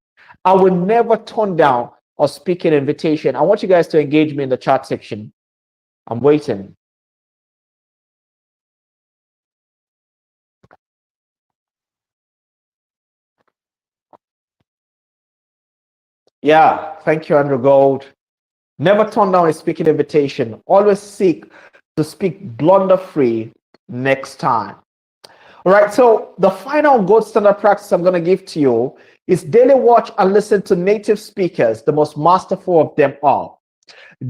I will never turn down a speaking invitation. I want you guys to engage me in the chat section. I'm waiting. Yeah, thank you, Andrew Gold. Never turn down a speaking invitation. Always seek to speak blunder free next time. All right, so the final gold standard practice I'm going to give to you is daily watch and listen to native speakers, the most masterful of them all.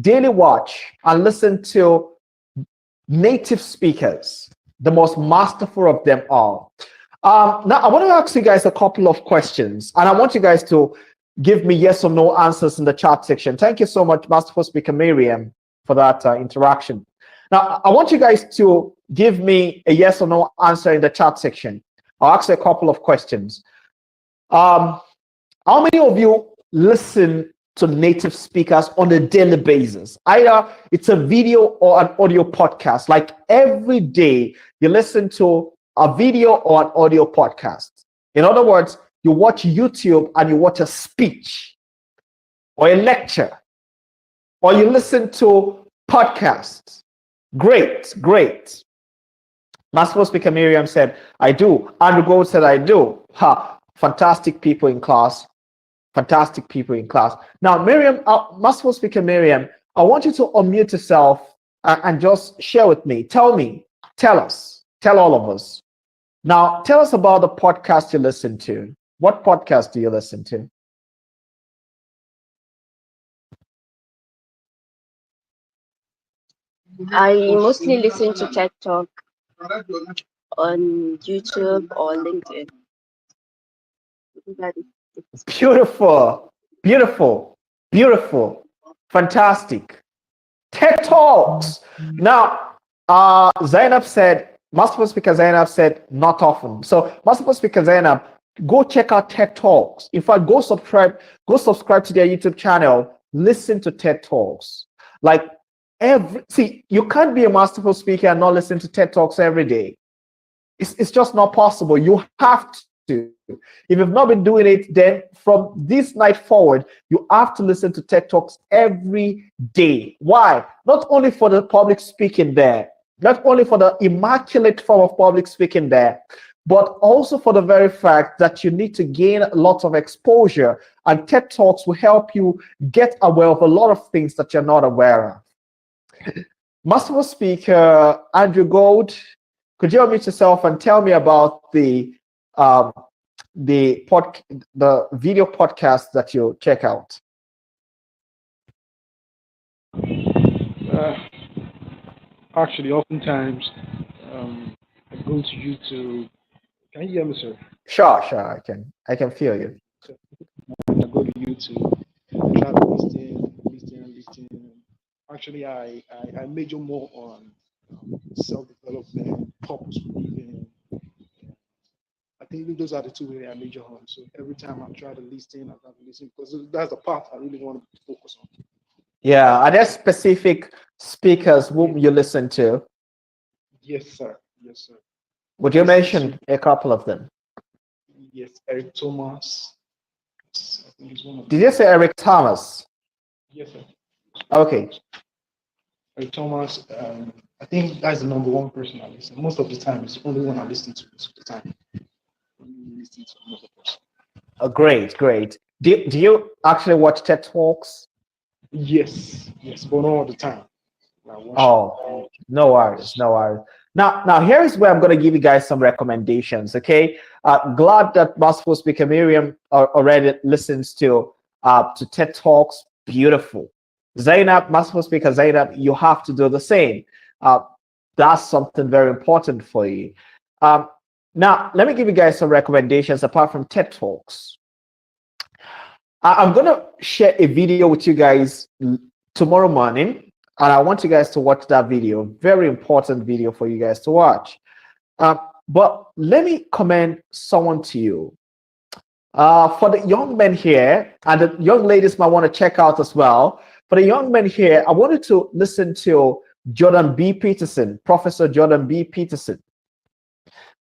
Daily watch and listen to native speakers, the most masterful of them all. Now, I want to ask you guys a couple of questions, and I want you guys to give me yes or no answers in the chat section. Thank you so much, Masterful Speaker Miriam, for that interaction. Now, I want you guys to give me a yes or no answer in the chat section. I'll ask a couple of questions. How many of you listen to native speakers on a daily basis? Either it's a video or an audio podcast. Like every day, you listen to a video or an audio podcast. In other words, you watch YouTube and you watch a speech or a lecture, or you listen to podcasts. Great, great. Masterful Speaker Miriam said, I do. Andrew Gold said, I do. Ha, fantastic people in class. Fantastic people in class. Now, Miriam, Masterful Speaker Miriam, I want you to unmute yourself and just share with me. Tell us, tell all of us. Now, tell us about the podcast you listen to. What podcast do you listen to? I mostly listen to TED Talk on YouTube or LinkedIn. Beautiful, beautiful, beautiful, fantastic. TED Talks. Now, Zainab said, Masterful Speaker Zainab said, not often. So, Masterful Speaker Zainab, go check out TED Talks. In fact, go subscribe to their YouTube channel. Listen to TED Talks. Like see, you can't be a masterful speaker and not listen to TED Talks every day. It's just not possible. You have to. If you've not been doing it, then from this night forward, you have to listen to TED Talks every day. Why? Not only for the public speaking there, not only for the immaculate form of public speaking there, but also for the very fact that you need to gain lots of exposure, and TED Talks will help you get aware of a lot of things that you're not aware of. Masterful Speaker Andrew Gold, could you unmute yourself and tell me about the video podcast that you check out? Actually, oftentimes I go to YouTube. Can you hear me, sir? Sure, I can feel you. I go to YouTube, try to listen. Actually, I major more on self-development, purpose living. I think those are the two areas I major on. So every time I try to listen, because that's the part I really want to focus on. Yeah, are there specific speakers whom you listen to? Yes, sir. Yes, sir. Would you mention a couple of them? Yes, Eric Thomas. I think he's one of them. Did you say Eric Thomas? Yes, sir. Okay. Eric Thomas, I think that's the number one person I listen. Most of the time, it's the only one I listen to most of the time. Listen to another person. Oh, great. Do you actually watch TED Talks? Yes, but not all the time. Oh, no worries. Now here is where I'm going to give you guys some recommendations. Okay, glad that Masterful Speaker Miriam already listens to TED Talks. Beautiful. Zainab, Masterful Speaker Zainab, you have to do the same. That's something very important for you. Now, let me give you guys some recommendations apart from TED Talks. I'm going to share a video with you guys tomorrow morning, and I want you guys to watch that video. Very important video for you guys to watch. But let me commend someone to you. For the young men here, and the young ladies might want to check out as well. For the young men here, I wanted to listen to Jordan B. Peterson, Professor Jordan B. Peterson.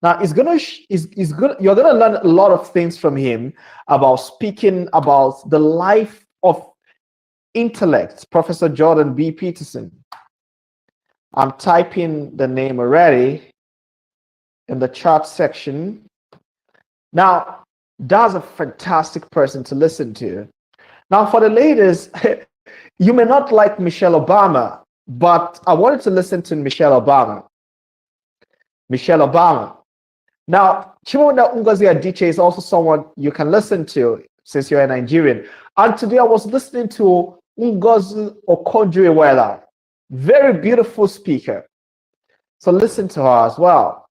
Now, you're gonna learn a lot of things from him about speaking about the life of intellect, Professor Jordan B. Peterson. I'm typing the name already in the chat section. Now, that's a fantastic person to listen to. Now, for the ladies, you may not like Michelle Obama, but I wanted to listen to Michelle Obama. Michelle Obama. Now, Chimamanda Ngozi Adichie is also someone you can listen to since you're a Nigerian. And today I was listening to Ngozi Okonjo-Iweala, very beautiful speaker. So listen to her as well.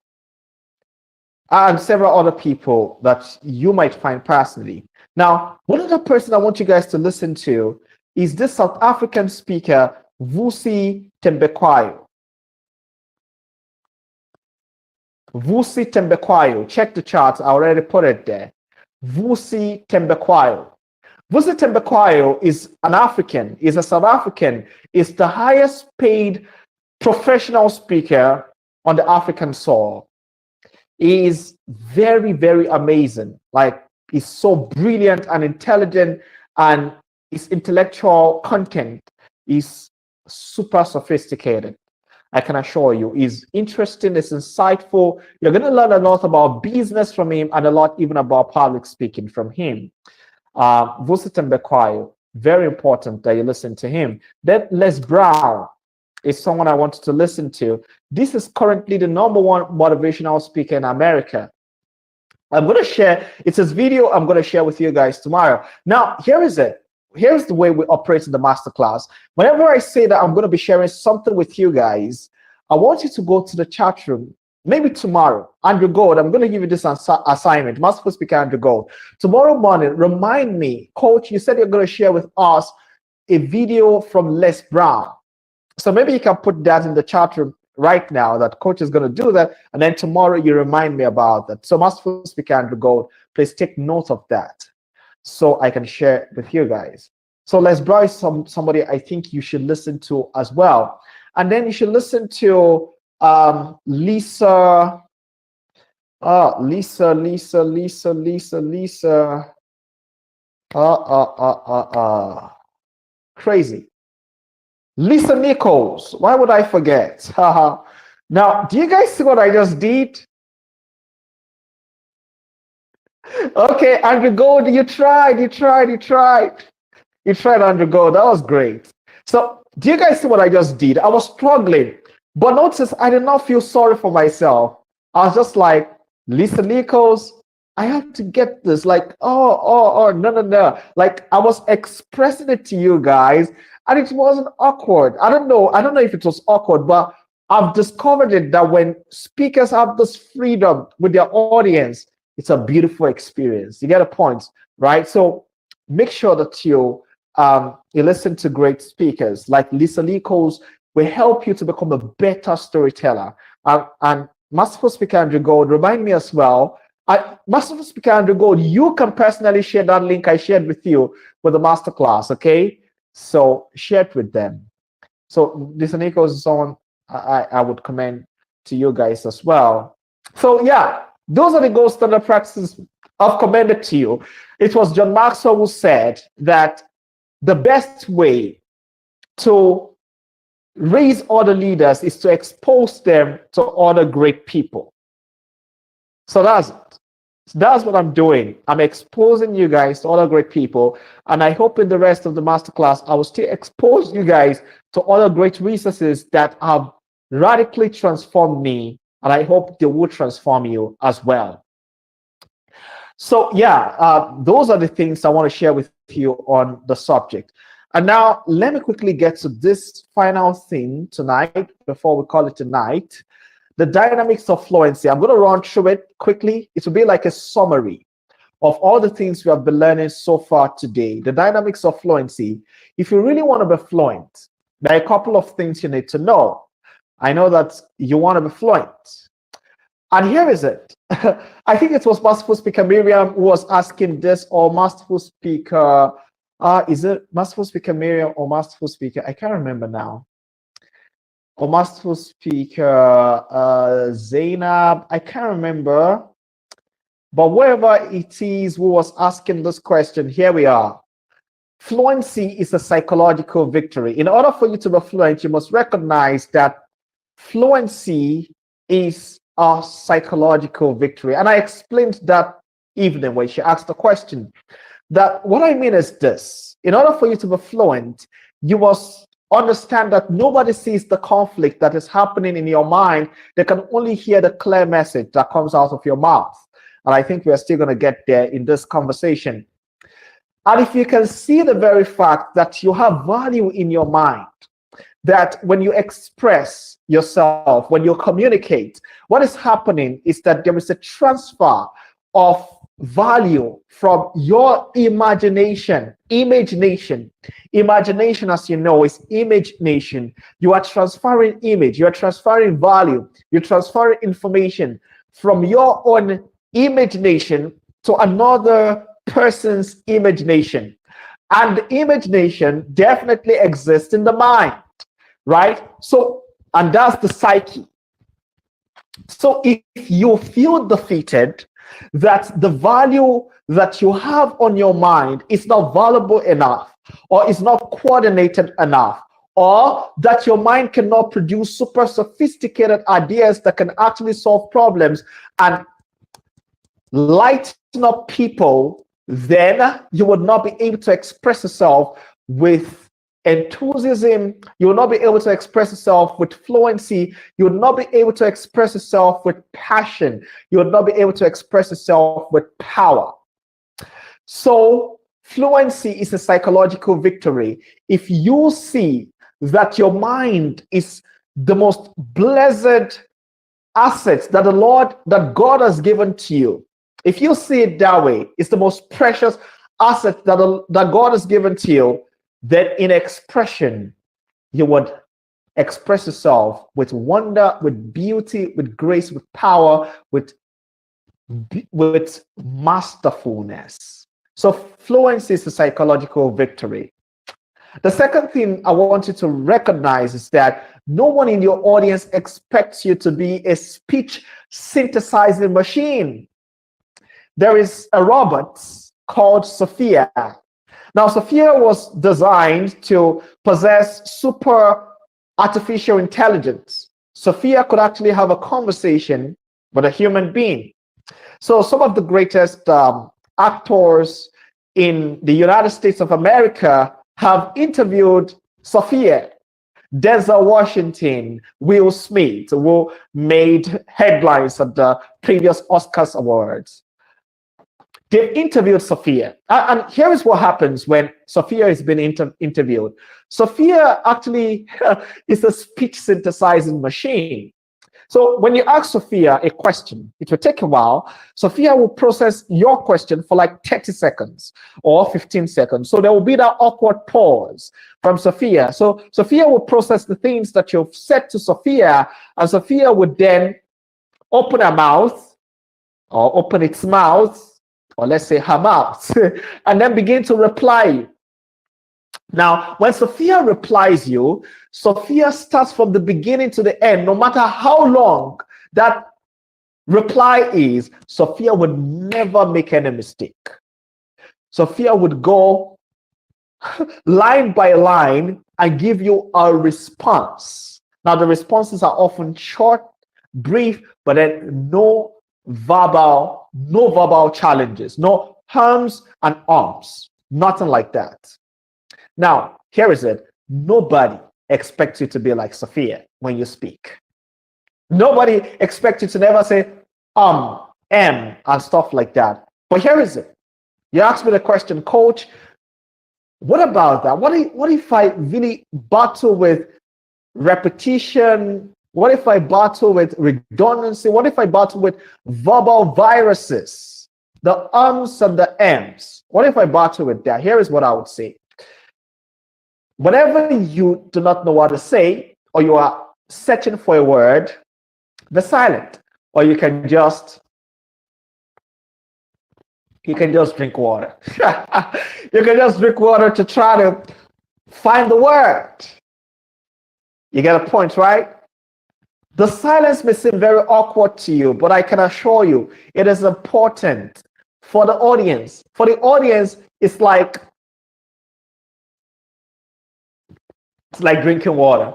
And several other people that you might find personally. Now, one other person I want you guys to listen to is this South African speaker, Vusi Thembekwayo. Vusi Thembekwayo. Check the charts. I already put it there. Vusi Thembekwayo. Vusi Thembekwayo is an African, is a South African, is the highest paid professional speaker on the African soil. He is very, very amazing. Like, he's so brilliant and intelligent, and his intellectual content is super sophisticated. I can assure you, he's interesting, it's insightful. You're going to learn a lot about business from him and a lot even about public speaking from him. Vusi Thembekwayo, very important that you listen to him. Then Les Brown is someone I wanted to listen to. This is currently the #1 motivational speaker in America. I'm going to share, it's his video I'm going to share with you guys tomorrow. Now, here is it. Here's the way we operate in the masterclass. Whenever I say that I'm going to be sharing something with you guys, I want you to go to the chat room. Maybe tomorrow, Andrew Gold, I'm going to give you this assignment. Masterful speaker Andrew Gold. Tomorrow morning, remind me, Coach, you said you're going to share with us a video from Les Brown. So maybe you can put that in the chat room right now, that Coach is going to do that, and then tomorrow you remind me about that. So Masterful speaker Andrew Gold, please take note of that so I can share it with you guys. So Les Brown is somebody I think you should listen to as well. And then you should listen to Lisa. Crazy. Lisa Nichols. Why would I forget? Now, do you guys see what I just did? Okay, Andrew Gold, you tried, Andrew Gold. That was great. So, do you guys see what I just did? I was struggling, but notice I did not feel sorry for myself. I was just like, Lisa Nichols, I have to get this. Like, no. Like, I was expressing it to you guys, and it wasn't awkward. I don't know if it was awkward, but I've discovered it that when speakers have this freedom with their audience, it's a beautiful experience. You get a point, right? So make sure that you listen to great speakers like Lisa Nichols will help you to become a better storyteller. And Masterful Speaker Andrew Gold, remind me as well. Masterful Speaker Andrew Gold, you can personally share that link I shared with you with the masterclass, okay? So share it with them. So Lisa Nichols is someone I would commend to you guys as well. So yeah, those are the gold standard practices I've commended to you. It was John Maxwell who said that the best way to raise other leaders is to expose them to other great people. So that's it. That's what I'm doing. I'm exposing you guys to other great people. And I hope in the rest of the masterclass, I will still expose you guys to other great resources that have radically transformed me. And I hope they will transform you as well. So yeah, those are the things I want to share with you on the subject. And now let me quickly get to this final thing tonight before we call it a night. The dynamics of fluency. I'm going to run through it quickly. It will be like a summary of all the things we have been learning so far today. The dynamics of fluency. If you really want to be fluent, there are a couple of things you need to know. I know that you want to be fluent. And here is it. I think it was Masterful Speaker Miriam who was asking this, or Masterful Speaker, is it Masterful Speaker Miriam or Masterful Speaker? I can't remember now. or Masterful speaker, Zainab, I can't remember, but wherever it is who was asking this question, here we are. Fluency is a psychological victory. In order for you to be fluent, you must recognize that fluency is a psychological victory. And I explained that evening when she asked the question. That what I mean is this: in order for you to be fluent, you must understand that nobody sees the conflict that is happening in your mind. They can only hear the clear message that comes out of your mouth. And I think we're still going to get there in this conversation. And if you can see the very fact that you have value in your mind, that when you express yourself, when you communicate, what is happening is that there is a transfer of value from your imagination. Imagination, as you know, is image nation. You are transferring image, you are transferring value, you're transferring information from your own imagination to another person's imagination. And the imagination definitely exists in the mind, right? So, and that's the psyche. So if you feel defeated, that the value that you have on your mind is not valuable enough, or is not coordinated enough, or that your mind cannot produce super sophisticated ideas that can actually solve problems and lighten up people, then you would not be able to express yourself with enthusiasm. You will not be able to express yourself with fluency. You will not be able to express yourself with passion. You will not be able to express yourself with power. So fluency is a psychological victory. If you see that your mind is the most blessed assets that that God has given to you, if you see it that way, it's the most precious asset that God has given to you, then in expression, you would express yourself with wonder, with beauty, with grace, with power, with masterfulness. So fluency is a psychological victory. The second thing I want you to recognize is that no one in your audience expects you to be a speech synthesizing machine. There is a robot called Sophia. Now, Sophia was designed to possess super artificial intelligence. Sophia could actually have a conversation with a human being. So some of the greatest actors in the United States of America have interviewed Sophia. Denzel Washington, Will Smith, who made headlines at the previous Oscars awards. They've interviewed Sophia. And here is what happens when Sophia is being interviewed. Sophia actually is a speech synthesizing machine. So when you ask Sophia a question, it will take a while. Sophia will process your question for like 30 seconds or 15 seconds. So there will be that awkward pause from Sophia. So Sophia will process the things that you've said to Sophia, and Sophia would then open her mouth, or open its mouth, or let's say her mouth, and then begin to reply you. Now, when Sophia replies you, Sophia starts from the beginning to the end. No matter how long that reply is, Sophia would never make any mistake. Sophia would go line by line and give you a response. Now, the responses are often short, brief, but then no verbal challenges, no hums and ums, nothing like that. Now, here is it. Nobody expects you to be like Sophia when you speak. Nobody expects you to never say and stuff like that. But here is it. You asked me the question, Coach, what about that? What if I really battle with repetition? What if I battle with redundancy? What if I battle with verbal viruses? The ums and the ms. What if I battle with that? Here is what I would say. Whenever you do not know what to say, or you are searching for a word, be silent. Or you can just drink water. You can just drink water to try to find the word. You get a point, right? The silence may seem very awkward to you, but I can assure you it is important for the audience. For the audience, it's like drinking water.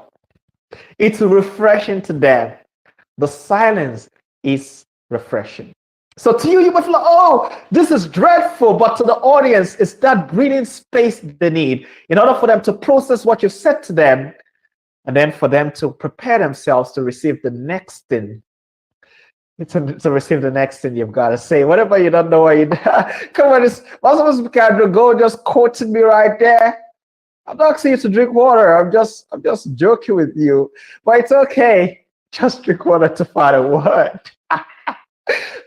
It's refreshing to them. The silence is refreshing. So to you, you might feel like, oh, this is dreadful. But to the audience, it's that breathing space they need in order for them to process what you've said to them, and then for them to prepare themselves to receive the next thing. To receive the next thing you've got to say. Whatever you don't know what you come on, this Masterful go just quoted me right there. I'm not asking you to drink water. I'm just joking with you. But it's okay. Just drink water to find a word.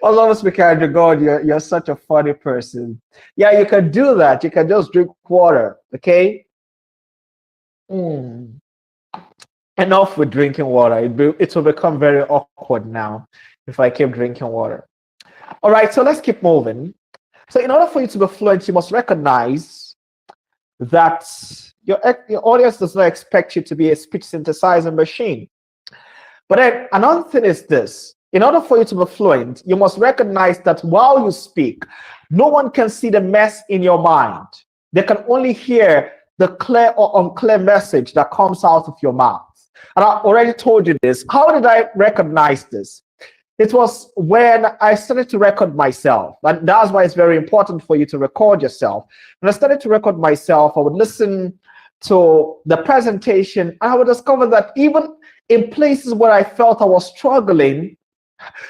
Almost because God, you're such a funny person. Yeah, you can do that. You can just drink water. Okay. Enough with drinking water. It will become very awkward now if I keep drinking water. All right, so let's keep moving. So in order for you to be fluent, you must recognize that your audience does not expect you to be a speech synthesizer machine. But then another thing is this. In order for you to be fluent, you must recognize that while you speak, no one can see the mess in your mind. They can only hear the clear or unclear message that comes out of your mouth. And I already told you this. How did I recognize this? It was when I started to record myself. And that's why it's very important for you to record yourself. When I started to record myself, I would listen to the presentation, and I would discover that even in places where I felt I was struggling,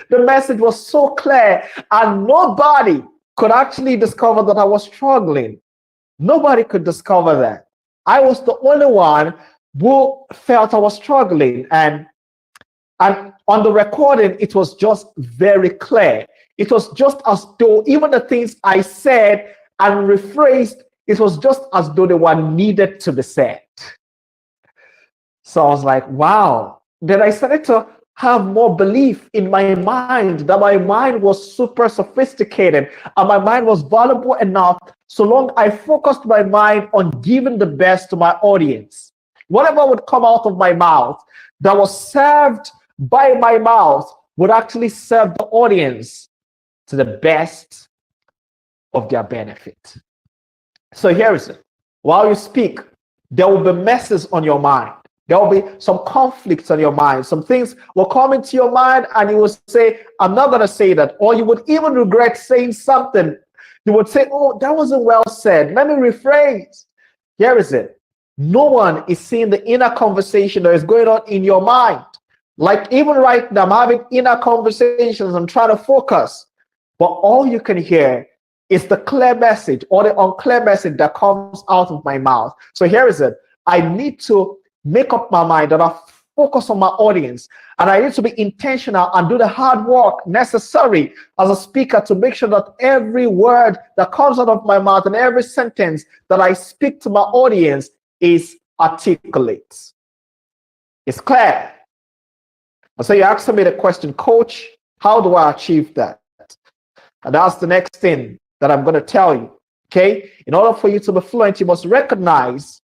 the message was so clear, and nobody could actually discover that I was struggling. Nobody could discover that. I was the only one who felt I was struggling. And on the recording, it was just very clear. It was just as though even the things I said and rephrased, it was just as though they were needed to be said. So I was like, wow. Then I started to have more belief in my mind, that my mind was super sophisticated and my mind was valuable enough so long I focused my mind on giving the best to my audience. Whatever would come out of my mouth that was served by my mouth would actually serve the audience to the best of their benefit. So here is it. While you speak, there will be messes on your mind. There will be some conflicts on your mind. Some things will come into your mind and you will say, I'm not going to say that. Or you would even regret saying something. You would say, oh, that wasn't well said. Let me rephrase. Here is it. No one is seeing the inner conversation that is going on in your mind. Like even right now, I'm having inner conversations. I'm trying to focus. But all you can hear is the clear message or the unclear message that comes out of my mouth. So here is it. I need to make up my mind that I focus on my audience, and I need to be intentional and do the hard work necessary as a speaker to make sure that every word that comes out of my mouth and every sentence that I speak to my audience is articulate. It's clear. And so you asked me the question, Coach, how do I achieve that? And that's the next thing that I'm going to tell you. Okay? In order for you to be fluent, you must recognize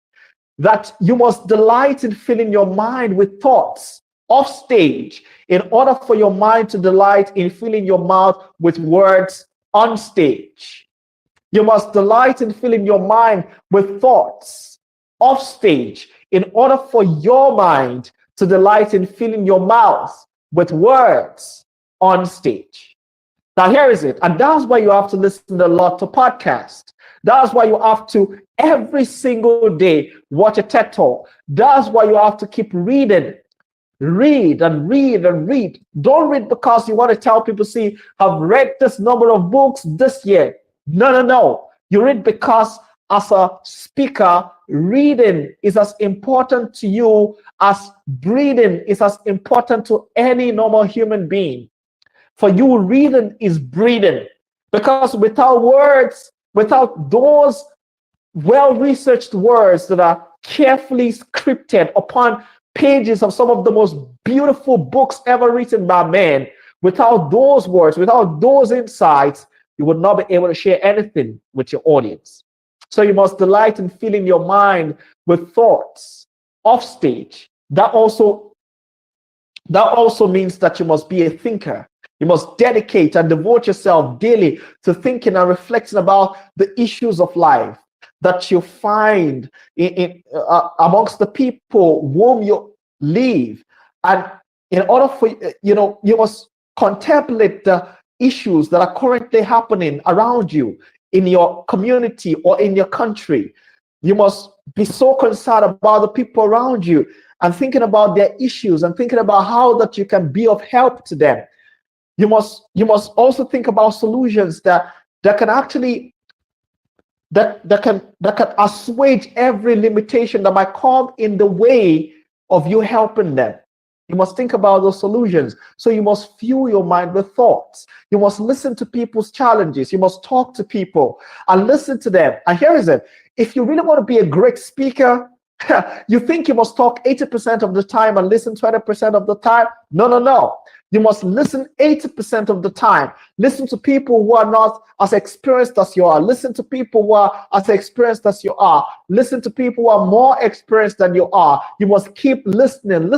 that you must delight in filling your mind with thoughts off stage in order for your mind to delight in filling your mouth with words on stage. You must delight in filling your mind with thoughts off stage in order for your mind to delight in filling your mouth with words on stage. Now here is it. And that's why you have to listen a lot to podcasts. That's why you have to every single day watch a TED Talk. That's why you have to keep reading. Read and read and read. Don't read because you want to tell people, see, I've read this number of books this year. No. You read because as a speaker, reading is as important to you as breathing is as important to any normal human being. For you, reading is breathing. Because without words, without those well-researched words that are carefully scripted upon pages of some of the most beautiful books ever written by men, without those words, without those insights, you would not be able to share anything with your audience. So you must delight in filling your mind with thoughts off stage that also means that you must be a thinker. You must dedicate and devote yourself daily to thinking and reflecting about the issues of life that you find amongst the people whom you live. And in order for you must contemplate the issues that are currently happening around you in your community or in your country. You must be so concerned about the people around you and thinking about their issues and thinking about how that you can be of help to them. You must also think about solutions that can actually that can assuage every limitation that might come in the way of you helping them. You must think about those solutions. So you must fuel your mind with thoughts. You must listen to people's challenges. You must talk to people and listen to them. And here is it. If you really want to be a great speaker, you think you must talk 80% of the time and listen 20% of the time? No. You must listen 80% of the time. Listen to people who are not as experienced as you are. Listen to people who are as experienced as you are. Listen to people who are more experienced than you are. You must keep listening,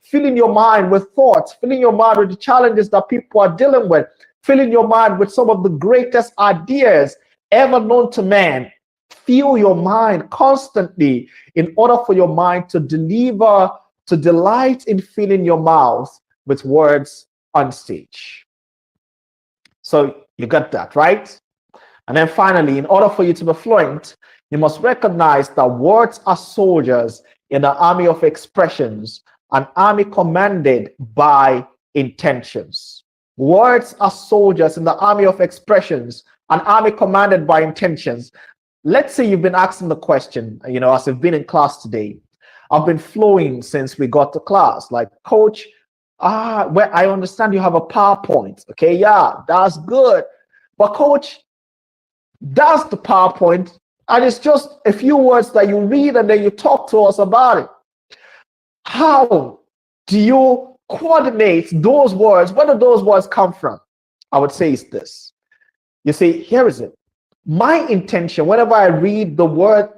filling your mind with thoughts, filling your mind with the challenges that people are dealing with, filling your mind with some of the greatest ideas ever known to man. Fill your mind constantly in order for your mind to delight in filling your mouth with words on stage. So you got that, right? And then finally, in order for you to be fluent, you must recognize that words are soldiers in the army of expressions, an army commanded by intentions. Words are soldiers in the army of expressions, an army commanded by intentions. Let's say you've been asking the question, as you've been in class today. I've been flowing since we got to class. Like, coach, well, I understand you have a PowerPoint. Okay, yeah, that's good. But coach, that's the PowerPoint. And it's just a few words that you read and then you talk to us about it. How do you coordinate those words? Where do those words come from? I would say it's this. You see, here is it. My intention, whenever I read the word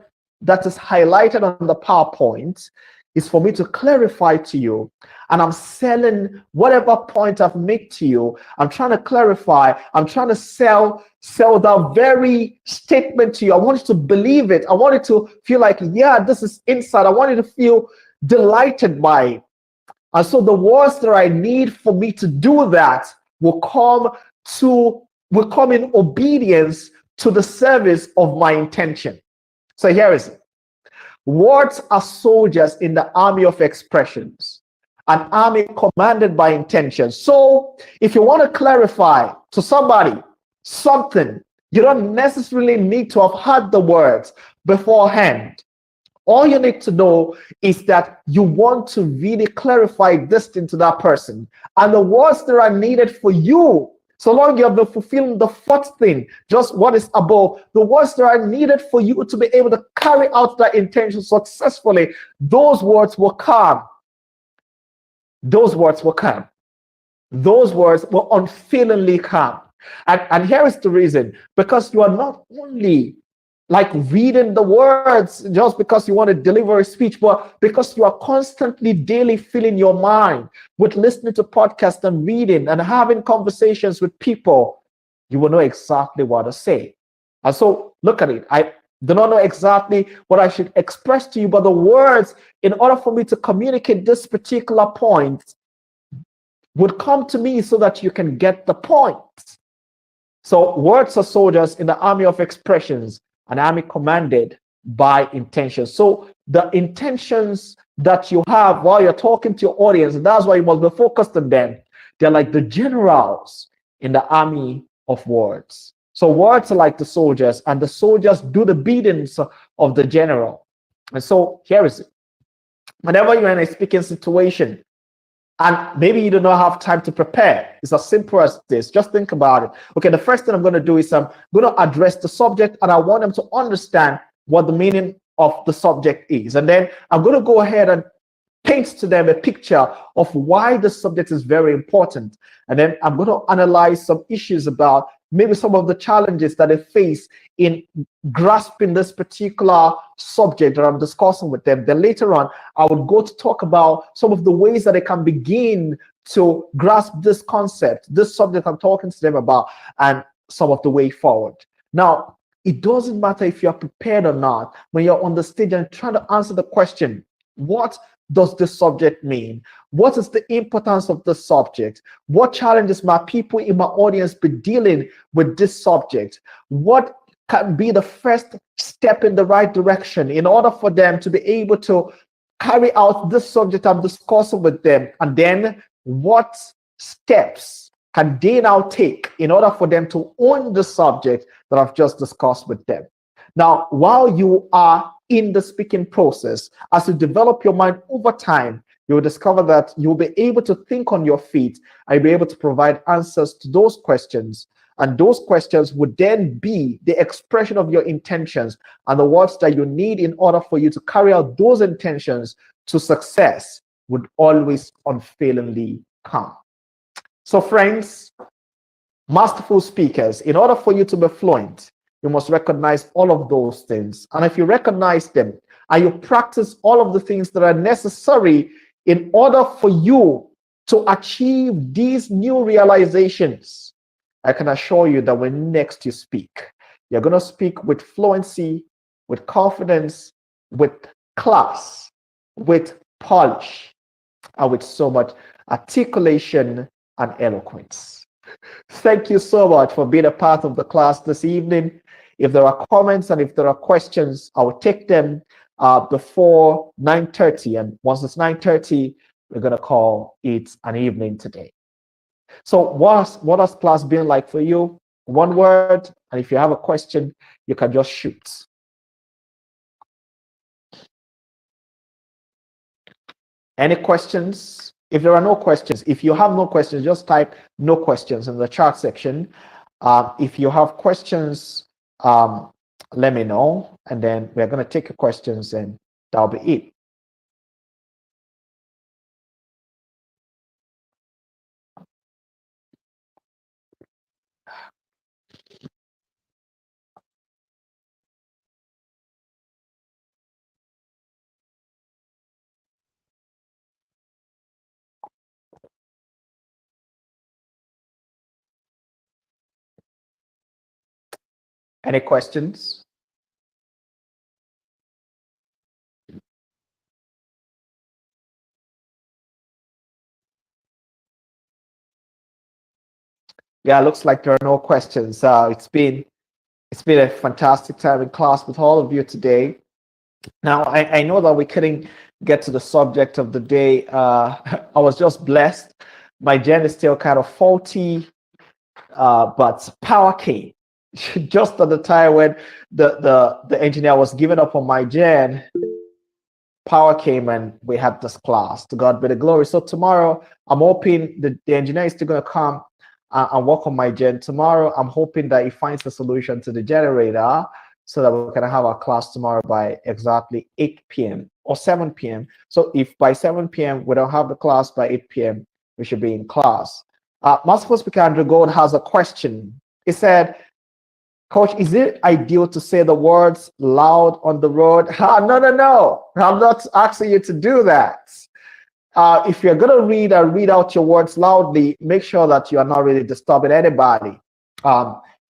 that is highlighted on the PowerPoint, is for me to clarify to you. And I'm selling whatever point I've made to you. I'm trying to clarify. I'm trying to sell that very statement to you. I want you to believe it. I want you to feel like, yeah, this is inside. I want you to feel delighted by it. And so the words that I need for me to do that will come in obedience to the service of my intention. So here is it. Words are soldiers in the army of expressions, an army commanded by intention. So if you want to clarify to somebody something, you don't necessarily need to have heard the words beforehand. All you need to know is that you want to really clarify this thing to that person. And the words that are needed for you, so long you have been fulfilling the fourth thing, just what is above, the words that are needed for you to be able to carry out that intention successfully, those words will come. Those words will come. Those words will unfailingly come. And here is the reason, because you are not only like reading the words just because you want to deliver a speech, but because you are constantly daily filling your mind with listening to podcasts and reading and having conversations with people, you will know exactly what to say. And so look at it. I do not know exactly what I should express to you, but the words, in order for me to communicate this particular point, would come to me so that you can get the point. So words are soldiers in the army of expressions, an army commanded by intentions. So the intentions that you have while you're talking to your audience, and that's why you must be focused on them. They're like the generals in the army of words. So words are like the soldiers, and the soldiers do the beatings of the general. And so here is it. Whenever you're in a speaking situation, and maybe you do not have time to prepare, it's as simple as this. Just think about it. Okay, the first thing I'm going to do is I'm going to address the subject, and I want them to understand what the meaning of the subject is. And then I'm going to go ahead and paint to them a picture of why the subject is very important. And then I'm going to analyze some issues about maybe some of the challenges that they face in grasping this particular subject that I'm discussing with them. Then later on, I would go to talk about some of the ways that they can begin to grasp this concept, this subject I'm talking to them about, and some of the way forward. Now, it doesn't matter if you're prepared or not. When you're on the stage and trying to answer the question, what does this subject mean? What is the importance of the subject? What challenges might people in my audience be dealing with this subject? What can be the first step in the right direction in order for them to be able to carry out this subject I'm discussing with them? And then what steps can they now take in order for them to own the subject that I've just discussed with them? Now, while you are in the speaking process, as you develop your mind over time, you'll discover that you'll be able to think on your feet and you'll be able to provide answers to those questions. And those questions would then be the expression of your intentions and the words that you need in order for you to carry out those intentions to success would always unfailingly come. So friends, masterful speakers, in order for you to be fluent, you must recognize all of those things. And if you recognize them and you practice all of the things that are necessary in order for you to achieve these new realizations, I can assure you that when next you speak, you're going to speak with fluency, with confidence, with class, with polish, and with so much articulation and eloquence. Thank you so much for being a part of the class this evening. If there are comments and if there are questions, I will take them before 9:30. And once it's 9:30, we're going to call it an evening today. So what has class been like for you? One word. And if you have a question, you can just shoot. Any questions? If there are no questions, if you have no questions, just type no questions in the chat section. If you have questions, let me know, and then we're going to take your questions, and that'll be it. Any questions? Yeah, looks like there are no questions. It's been a fantastic time in class with all of you today. Now, I know that we couldn't get to the subject of the day. I was just blessed. My gen is still kind of faulty, but power came just at the time when the engineer was giving up on my gen. Power came and we had this class. To God be the glory. So tomorrow, I'm hoping the engineer is still going to come and work on my gen. Tomorrow, I'm hoping that he finds a solution to the generator so that we can have our class tomorrow by exactly 8 p.m. or 7 p.m. So if by 7 p.m. we don't have the class by 8 p.m., we should be in class. Masterful speaker Andrew Gold has a question. He said, Coach, is it ideal to say the words loud on the road? No. I'm not asking you to do that. If you're going to read out your words loudly, make sure that you are not really disturbing anybody.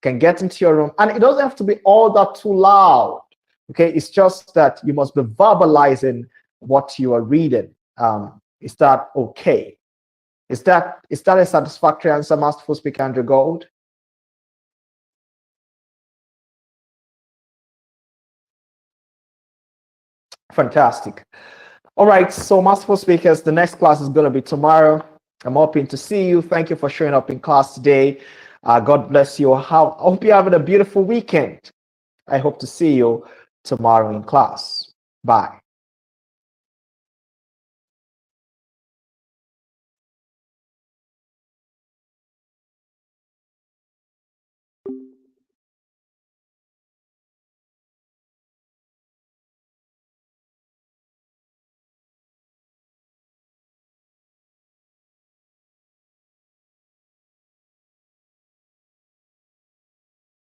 Can get into your room. And it doesn't have to be all that too loud. Okay, it's just that you must be verbalizing what you are reading. Is that okay? Is that a satisfactory answer, Masterful Speaker Andrew Gold? Fantastic. All right, so Masterful Speakers, the next class is going to be tomorrow. I'm hoping to see you. Thank you for showing up in class today. God bless you. I hope you're having a beautiful weekend. I hope to see you tomorrow in class. Bye.